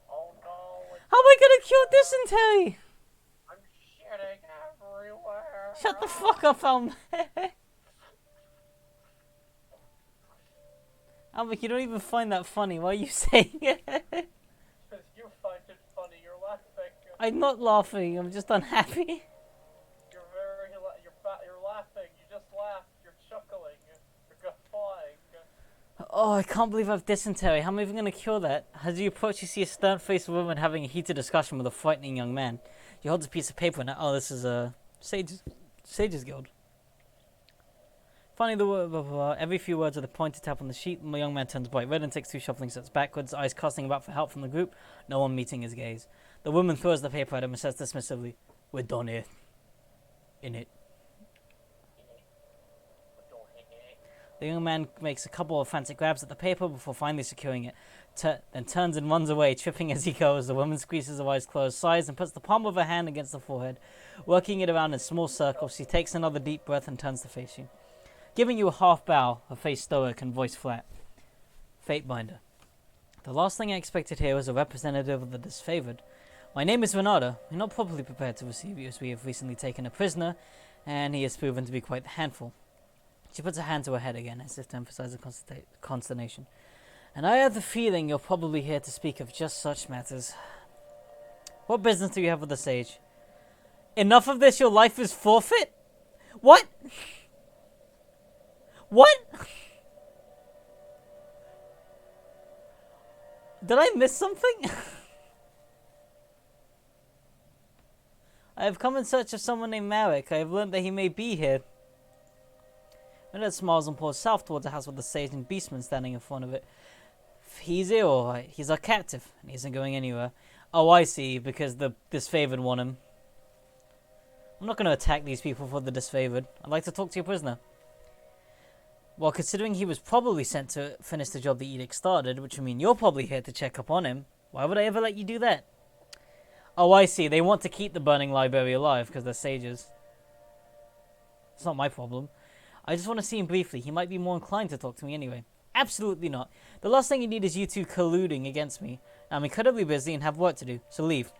Oh no! How am I gonna cure dysentery? I'm shitting everywhere. Shut the fuck up, Albert. Albert, you don't even find that funny. Why are you saying it? Because you find it funny. You're laughing. I'm not laughing. I'm just unhappy. You're laughing. You just laughed. You're chuckling. You're guffawing. Oh, I can't believe I have dysentery. How am I even going to cure that? As you approach, you see a stern-faced woman having a heated discussion with a frightening young man. He holds a piece of paper and oh, this is a Sages Guild. Finally, every few words with a pointed tap on the sheet, the young man turns bright red and takes 2 shuffling steps backwards, eyes casting about for help from the group, no one meeting his gaze. The woman throws the paper at him and says dismissively, "We're done here." In it. The young man makes a couple of frantic grabs at the paper before finally securing it, then turns and runs away, tripping as he goes. The woman squeezes her eyes closed, sighs, and puts the palm of her hand against the forehead. Working it around in small circles, she takes another deep breath and turns to face you. Giving you a half bow, her face stoic and voice flat. Fatebinder. The last thing I expected here was a representative of the disfavored. My name is Renata. We're not properly prepared to receive you, as we have recently taken a prisoner, and he has proven to be quite a handful. She puts her hand to her head again, as if to emphasize the consternation. And I have the feeling you're probably here to speak of just such matters. What business do you have with the sage? Enough of this, your life is forfeit? What? What? Did I miss something? I have come in search of someone named Marek. I have learned that he may be here. Renata smiles and pours south towards a house with a sage and beastman standing in front of it. He's here, alright. He's our captive, and he isn't going anywhere. Oh, I see, because the disfavored want him. I'm not going to attack these people for the disfavored. I'd like to talk to your prisoner. Well, considering he was probably sent to finish the job the edict started, which would mean you're probably here to check up on him, why would I ever let you do that? Oh, I see. They want to keep the burning library alive because they're sages. It's not my problem. I just want to see him briefly. He might be more inclined to talk to me anyway. Absolutely not. The last thing you need is you two colluding against me. I'm incredibly busy and have work to do, so leave.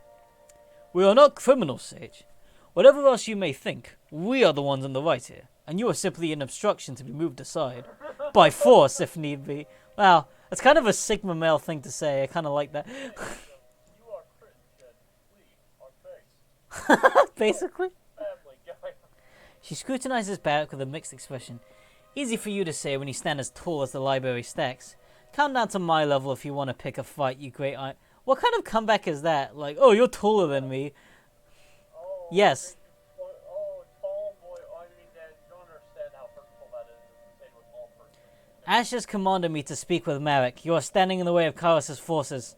We are not criminals, Sage. Whatever else you may think, we are the ones on the right here, and you are simply an obstruction to be moved aside. By force, if need be. Wow, that's kind of a Sigma male thing to say. I kind of like that. You are Christian. We are based. Basically. Family guy. She scrutinizes Barrack with a mixed expression. Easy for you to say when you stand as tall as the library stacks. Come down to my level if you want to pick a fight, you great eye. What kind of comeback is that? Like, oh, you're taller than me. Oh, Yes. Oh, tall boy. I mean, you don't understand how hurtful that is to say to a tall person. Ash has commanded me to speak with Marek. You are standing in the way of Kairos' forces.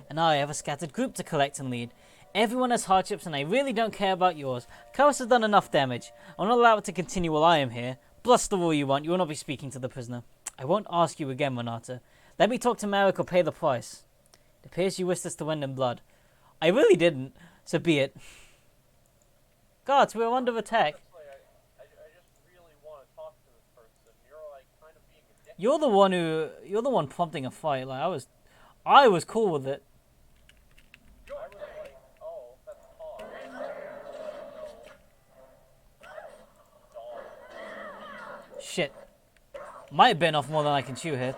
And I have a scattered group to collect and lead. Everyone has hardships and I really don't care about yours. Kairos has done enough damage. I will not allow it to continue while I am here. Bluster all you want, you will not be speaking to the prisoner. I won't ask you again, Renata. Let me talk to Marek or pay the price. It appears you wish this to end in blood. I really didn't, so be it. Guards, we are under attack. Honestly, I just really want to talk to this person. You're like kind of being a dick. You're the one prompting a fight. Like I was cool with it. I was like, oh, that's hard. Dog. shit. Might have bitten off more than I can chew here.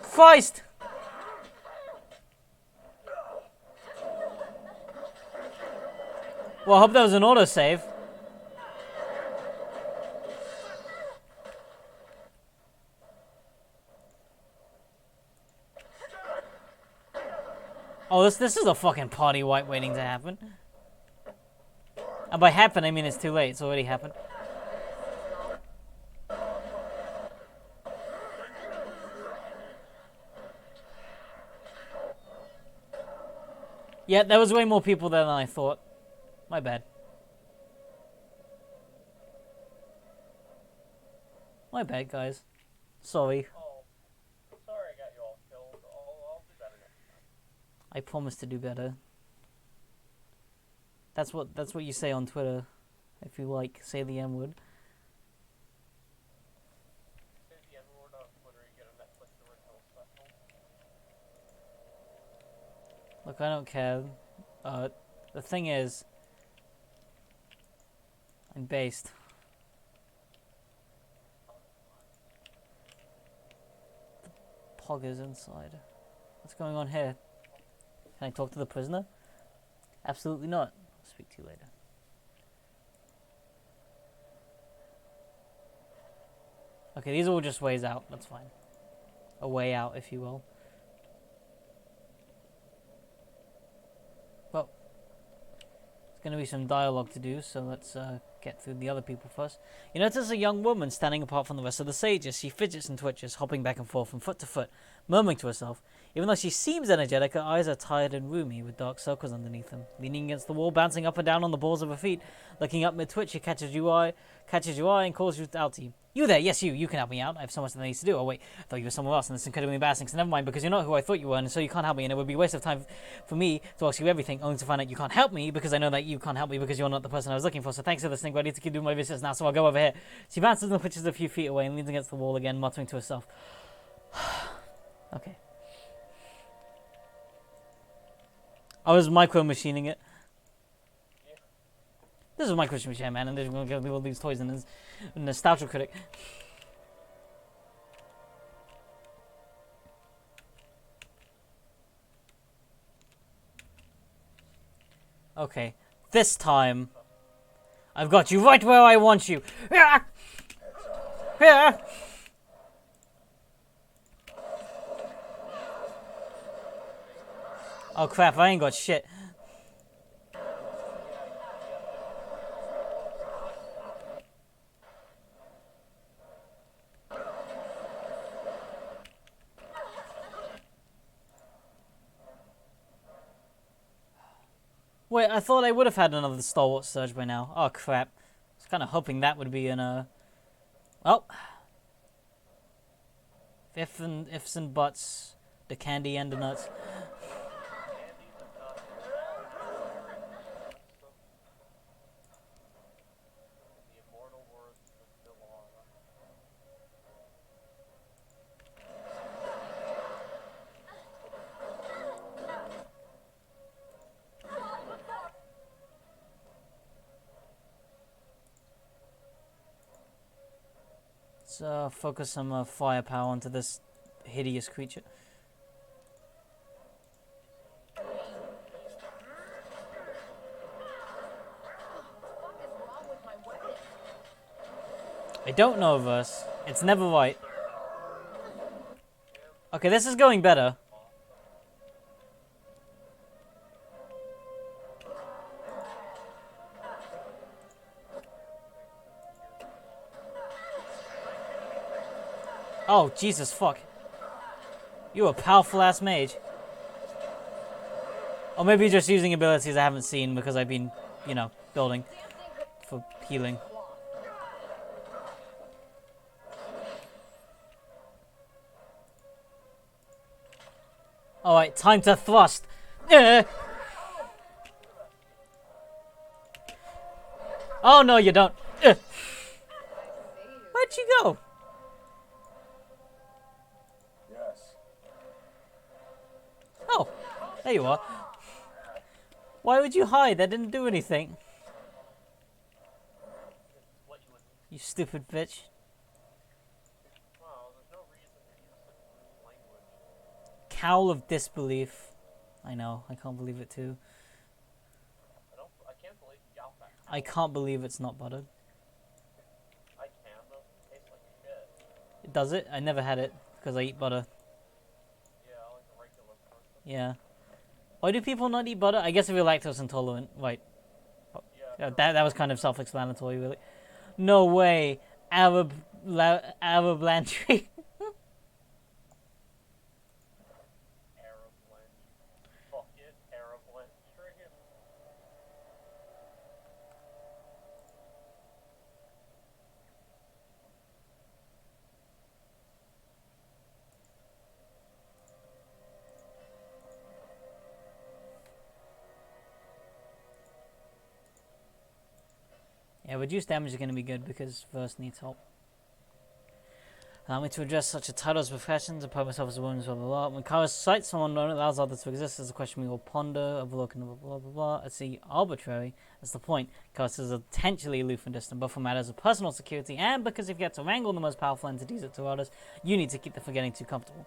Christ! Well, I hope that was an autosave. Oh, this is a fucking party wipe waiting to happen. And by happen, I mean it's too late. It's already happened. Yeah, there was way more people there than I thought. My bad. My bad, guys. Sorry. Oh, sorry I got you all killed. I'll do better next time. I promise to do better. That's what you say on Twitter. If you like, say the M word. Say the N-word on Twitter, you get a Netflix original special. Look, I don't care. The thing is, I'm based. The pog is inside. What's going on here? Can I talk to the prisoner? Absolutely not. I'll speak to you later. Okay, these are all just ways out. That's fine. A way out, if you will. Well, there's going to be some dialogue to do, so let's get through the other people first. You notice a young woman standing apart from the rest of the sages. She fidgets and twitches, hopping back and forth from foot to foot, murmuring to herself. Even though she seems energetic, her eyes are tired and roomy, with dark circles underneath them. Leaning against the wall, bouncing up and down on the balls of her feet, looking up mid-twitch, she catches your eye, and calls you out to you. You there, yes you can help me out. I have so much that I need to do. Oh wait, I thought you were somewhere else, and it's incredibly embarrassing, so never mind, because you're not who I thought you were, and so you can't help me, and it would be a waste of time for me to ask you everything, only to find out you can't help me, because I know that you can't help me, because you're not the person I was looking for, so thanks for listening, but I need to keep doing my business now, so I'll go over here. She bounces and pitches a few feet away, and leans against the wall again, muttering to herself. Okay. I was micro-machining it. This is a micro-machine, man, and they're going to give all these toys, and it's a nostalgia critic. Okay, this time, I've got you right where I want you. Oh crap, I ain't got shit. Wait, I thought I would have had another stalwart surge by now. Oh crap. I was kind of hoping that would be in a... Oh. Ifs and buts. The candy and the nuts. The immortal words of Delana. Let's focus some firepower onto this hideous creature. I don't know verse. It's never right. Okay, this is going better. Oh, Jesus fuck. You're a powerful ass mage. Or maybe you're just using abilities I haven't seen because I've been, you know, building for healing. Alright, time to thrust. Oh no, you don't. Where'd you go? Yes. Oh, there you are. Why would you hide? That didn't do anything. You stupid bitch. Wow, there's no reason to use such rude language. Cowl of disbelief. I know, I can't believe it too. I can't believe you got that. I can't believe it's not buttered. I can, though. It tastes like shit. Does it? I never had it, because I eat butter. Yeah, like a regular person. Yeah. Why do people not eat butter? I guess if you're lactose intolerant. Right. Yeah. That was kind of self-explanatory, really. No way. Arab Landry. Arab blend. Fuck it, Arab blend. Trigger. Yeah, reduced damage is going to be good because Verse needs help. Allow me to address such a title as professions and put myself as a woman, blah blah blah. When Kara cites someone known, it allows others to exist as a question we will ponder, overlooking blah blah blah blah. I see arbitrary. That's the point. Kara is potentially aloof and distant, both for matters of personal security and because if you get to wrangle the most powerful entities at Taradas, you need to keep them from getting too comfortable.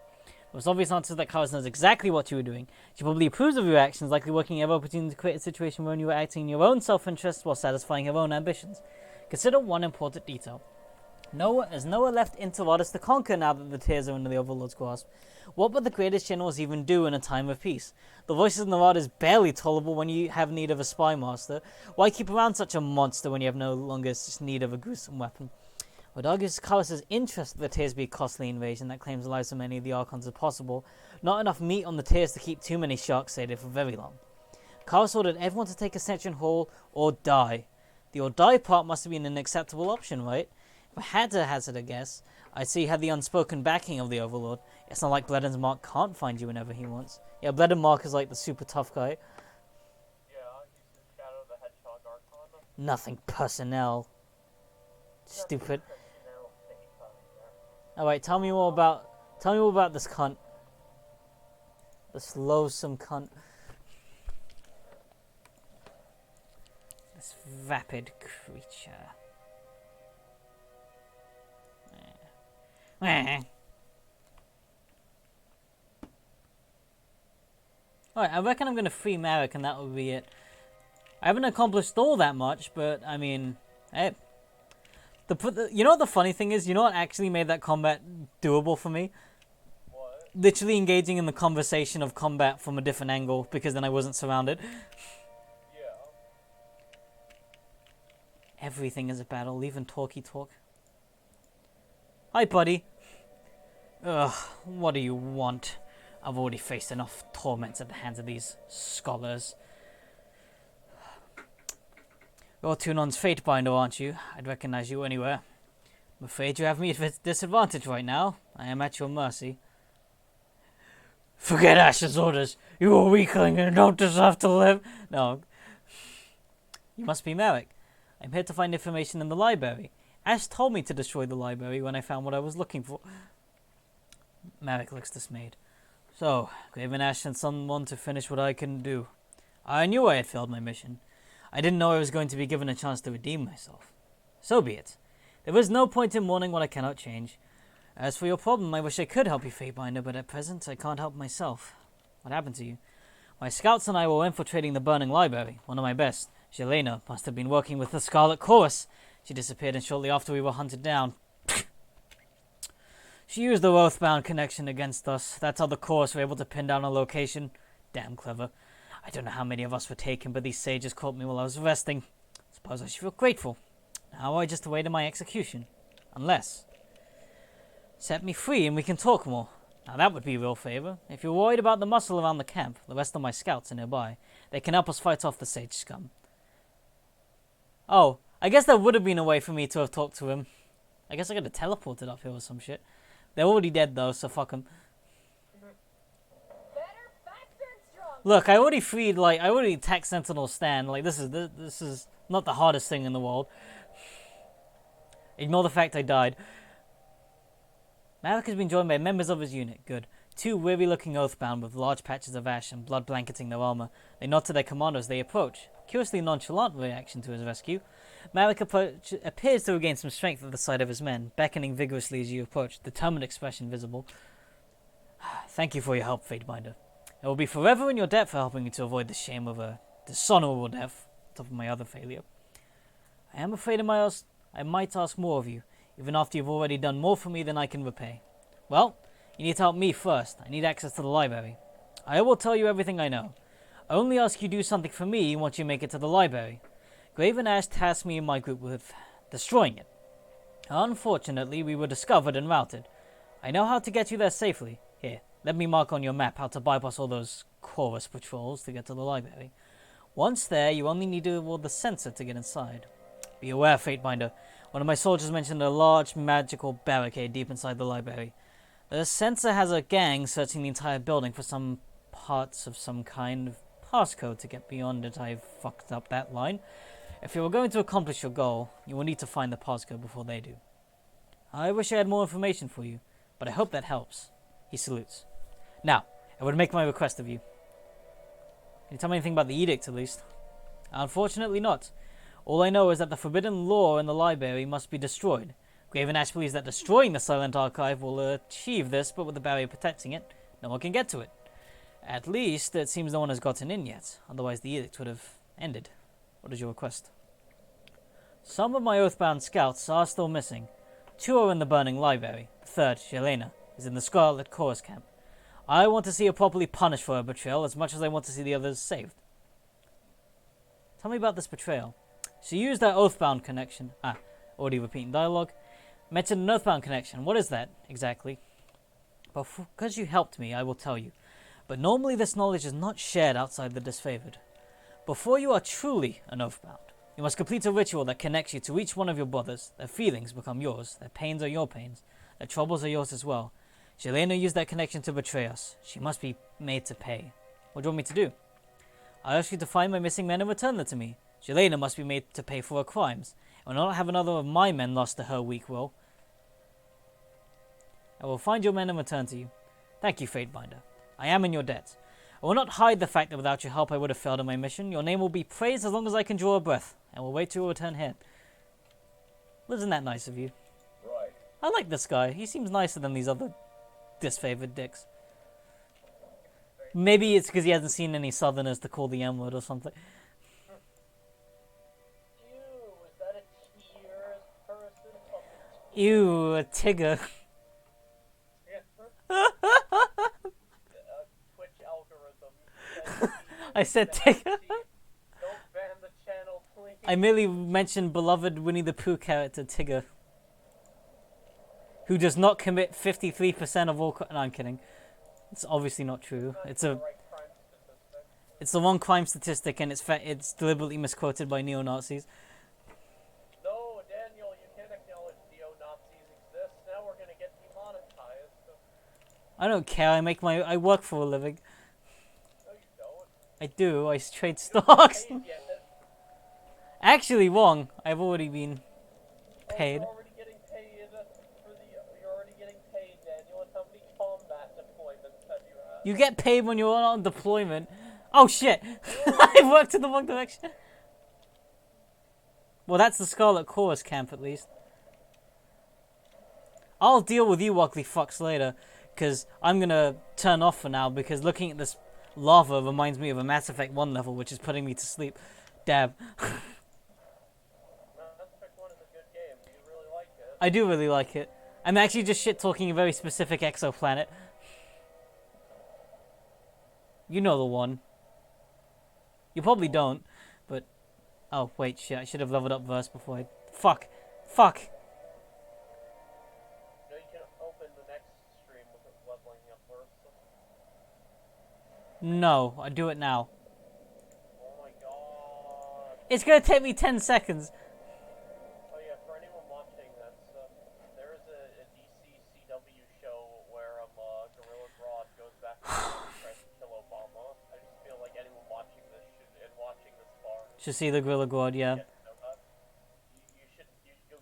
The most obvious answer is that Kara knows exactly what you were doing. She probably approves of your actions, likely working every opportunity to create a situation where you were acting in your own self-interest while satisfying her own ambitions. Consider one important detail. There's nowhere left in Taradas to conquer now that the tears are under the Overlord's grasp. What would the greatest generals even do in a time of peace? The voices of Narada is barely tolerable when you have need of a spy master. Why keep around such a monster when you have no longer need of a gruesome weapon? I would argue Karas' interest that the tears be a costly invasion that claims the lives of many of the Archons as possible. Not enough meat on the tears to keep too many sharks sated for very long. Karas ordered everyone to take Ascension Hall or die. The or die part must have been an acceptable option, right? If I had to hazard a guess, I'd say he had the unspoken backing of the Overlord. It's not like Bleden's Mark can't find you whenever he wants. Yeah, Bleden Mark is like the super tough guy. Yeah, he's the Shadow the Hedgehog Archon. Nothing personnel. Stupid. No, fake there. Alright, tell me more about this cunt. This loathsome cunt. This vapid creature. Alright, I reckon I'm going to free Marek and that will be it. I haven't accomplished all that much, but I mean, hey. You know what the funny thing is? You know what actually made that combat doable for me? What? Literally engaging in the conversation of combat from a different angle, because then I wasn't surrounded. Yeah. Everything is a battle, even talky talk. Hi, buddy. Ugh, what do you want? I've already faced enough torments at the hands of these scholars. You're Tunon's Fatebinder, aren't you? I'd recognize you anywhere. I'm afraid you have me at a disadvantage right now. I am at your mercy. Forget Ash's orders. You are a weakling and don't deserve to live. No. You must be Marek. I'm here to find information in the library. Ash told me to destroy the library when I found what I was looking for. Marek looks dismayed. So, Graven Ash sent someone to finish what I couldn't do. I knew I had failed my mission. I didn't know I was going to be given a chance to redeem myself. So be it. There is no point in mourning what I cannot change. As for your problem, I wish I could help you, Fatebinder, but at present I can't help myself. What happened to you? My scouts and I were infiltrating the burning library, one of my best. Jelena must have been working with the Scarlet Chorus. She disappeared, and shortly after we were hunted down. She used the Oathbound connection against us. That's how the Chorus were able to pin down a location. Damn clever. I don't know how many of us were taken, but these sages caught me while I was resting. Suppose I should feel grateful. Now I just awaited my execution. Unless... set me free and we can talk more. Now that would be a real favor. If you're worried about the muscle around the camp, the rest of my scouts are nearby. They can help us fight off the sage scum. Oh, I guess there would have been a way for me to have talked to him. I guess I could have teleported up here or some shit. They're already dead though, so fuck them. Better, faster, and stronger. Look, I already attacked Sentinel Stan. Like, this is not the hardest thing in the world. Ignore the fact I died. Marek has been joined by members of his unit. Good. Two weary-looking oathbound with large patches of ash and blood blanketing their armor. They nod to their commander as they approach. Curiously nonchalant reaction to his rescue. Marek appears to regain some strength at the sight of his men, beckoning vigorously as you approach, determined expression visible. Thank you for your help, Fatebinder. I will be forever in your debt for helping you to avoid the shame of a dishonorable death, on top of my other failure. I am afraid I might ask more of you, even after you've already done more for me than I can repay. Well, you need to help me first. I need access to the library. I will tell you everything I know. I only ask you do something for me once you make it to the library. Graven Ash tasked me and my group with destroying it. Unfortunately, we were discovered and routed. I know how to get you there safely. Here, let me mark on your map how to bypass all those chorus patrols to get to the library. Once there, you only need to avoid the sensor to get inside. Be aware, Fatebinder. One of my soldiers mentioned a large magical barricade deep inside the library. The sensor has a gang searching the entire building for some parts of some kind of passcode to get beyond it. I fucked up that line. If you are going to accomplish your goal, you will need to find the passcode before they do. I wish I had more information for you, but I hope that helps. He salutes. Now, I would make my request of you. Can you tell me anything about the edict, at least? Unfortunately not. All I know is that the forbidden lore in the library must be destroyed. Graven Ash believes that destroying the Silent Archive will achieve this, but with the barrier protecting it, no one can get to it. At least, it seems no one has gotten in yet, otherwise the edict would have ended. What is your request? Some of my Oathbound scouts are still missing. Two are in the burning library. The third, Shelena, is in the Scarlet Chorus camp. I want to see her properly punished for her betrayal as much as I want to see the others saved. Tell me about this betrayal. She used her Oathbound connection. Already repeating dialogue. Mentioned an Oathbound connection. What is that, exactly? But because you helped me, I will tell you. But normally this knowledge is not shared outside the disfavored. Before you are truly an Oathbound, you must complete a ritual that connects you to each one of your brothers. Their feelings become yours. Their pains are your pains. Their troubles are yours as well. Jelena used that connection to betray us. She must be made to pay. What do you want me to do? I ask you to find my missing men and return them to me. Jelena must be made to pay for her crimes. I will not have another of my men lost to her weak will. I will find your men and return to you. Thank you, Fatebinder. I am in your debt. I will not hide the fact that without your help I would have failed in my mission. Your name will be praised as long as I can draw a breath. I will wait till you return here. Isn't that nice of you? Right. I like this guy. He seems nicer than these other disfavored dicks. Maybe it's because he hasn't seen any southerners to call the M-word or something. Ew, is that a tears person? Ew, a Tigger. Twitch algorithm. I said Tigger. Don't ban the channel, please. I merely mentioned beloved Winnie the Pooh character Tigger, who does not commit 53% of all. No, I'm kidding. It's obviously not true. It's the right crime statistic. It's the wrong crime statistic, and it's deliberately misquoted by neo-Nazis. No, Daniel, you can't acknowledge neo-Nazis exist. Now we're gonna get demonetized. I don't care. I work for a living. No, you don't. I do. I trade stocks. Paid yet. Actually, wrong. I've already been paid. You're already getting paid for the. You're already getting paid, Daniel. And how many combat deployments have you had? You get paid when you're on deployment. Oh shit! I worked in the wrong direction. Well, that's the Scarlet Chorus camp, at least. I'll deal with you ugly fucks later, because I'm gonna turn off for now, because looking at this lava reminds me of a Mass Effect 1 level, which is putting me to sleep. Dab. Mass Effect 1 is a good game. Do you really like it? I do really like it. I'm actually just shit-talking a very specific exoplanet. You know the one. You probably don't, but... Oh, wait, shit, I should have leveled up Verse before I... Fuck! Fuck! No, you can open the next stream with it leveling up first. No, I do it now. Oh my god. It's gonna take me 10 seconds. Oh yeah, for anyone watching, there is a DC CW show where Gorilla Grodd goes back and tries to kill Obama. I just feel like anyone watching this far Should see the Gorilla Grodd, yeah. should know that. You should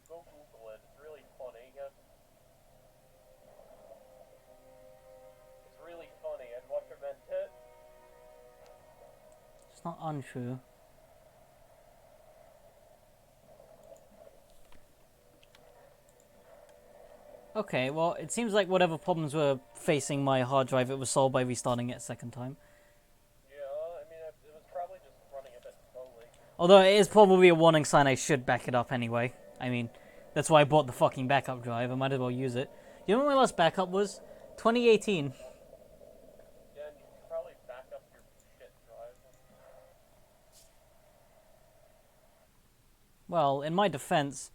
go Google it. It's really funny. It's really It's not untrue. Okay, well, it seems like whatever problems were facing my hard drive, it was solved by restarting it a second time. Yeah, I mean, it was probably just running a bit slowly. Although it is probably a warning sign I should back it up anyway. I mean, that's why I bought the fucking backup drive. I might as well use it. You know when my last backup was? 2018. Yeah, and you should probably back up your shit drive. Well, in my defense,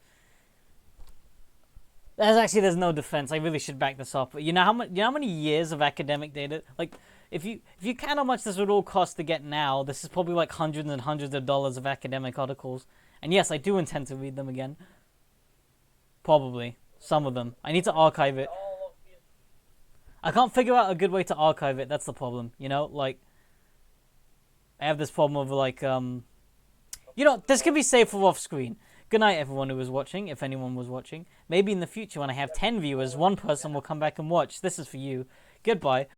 there's no defense. I really should back this up. You know how many years of academic data? Like, if you count how much this would all cost to get now, this is probably like hundreds and hundreds of dollars of academic articles. And yes, I do intend to read them again. Probably some of them. I need to archive it. All of these, I can't figure out a good way to archive it. That's the problem. You know, like I have this problem of like this can be saved for off screen. Good night, everyone who was watching, if anyone was watching. Maybe in the future, when I have 10 viewers, one person will come back and watch. This is for you. Goodbye.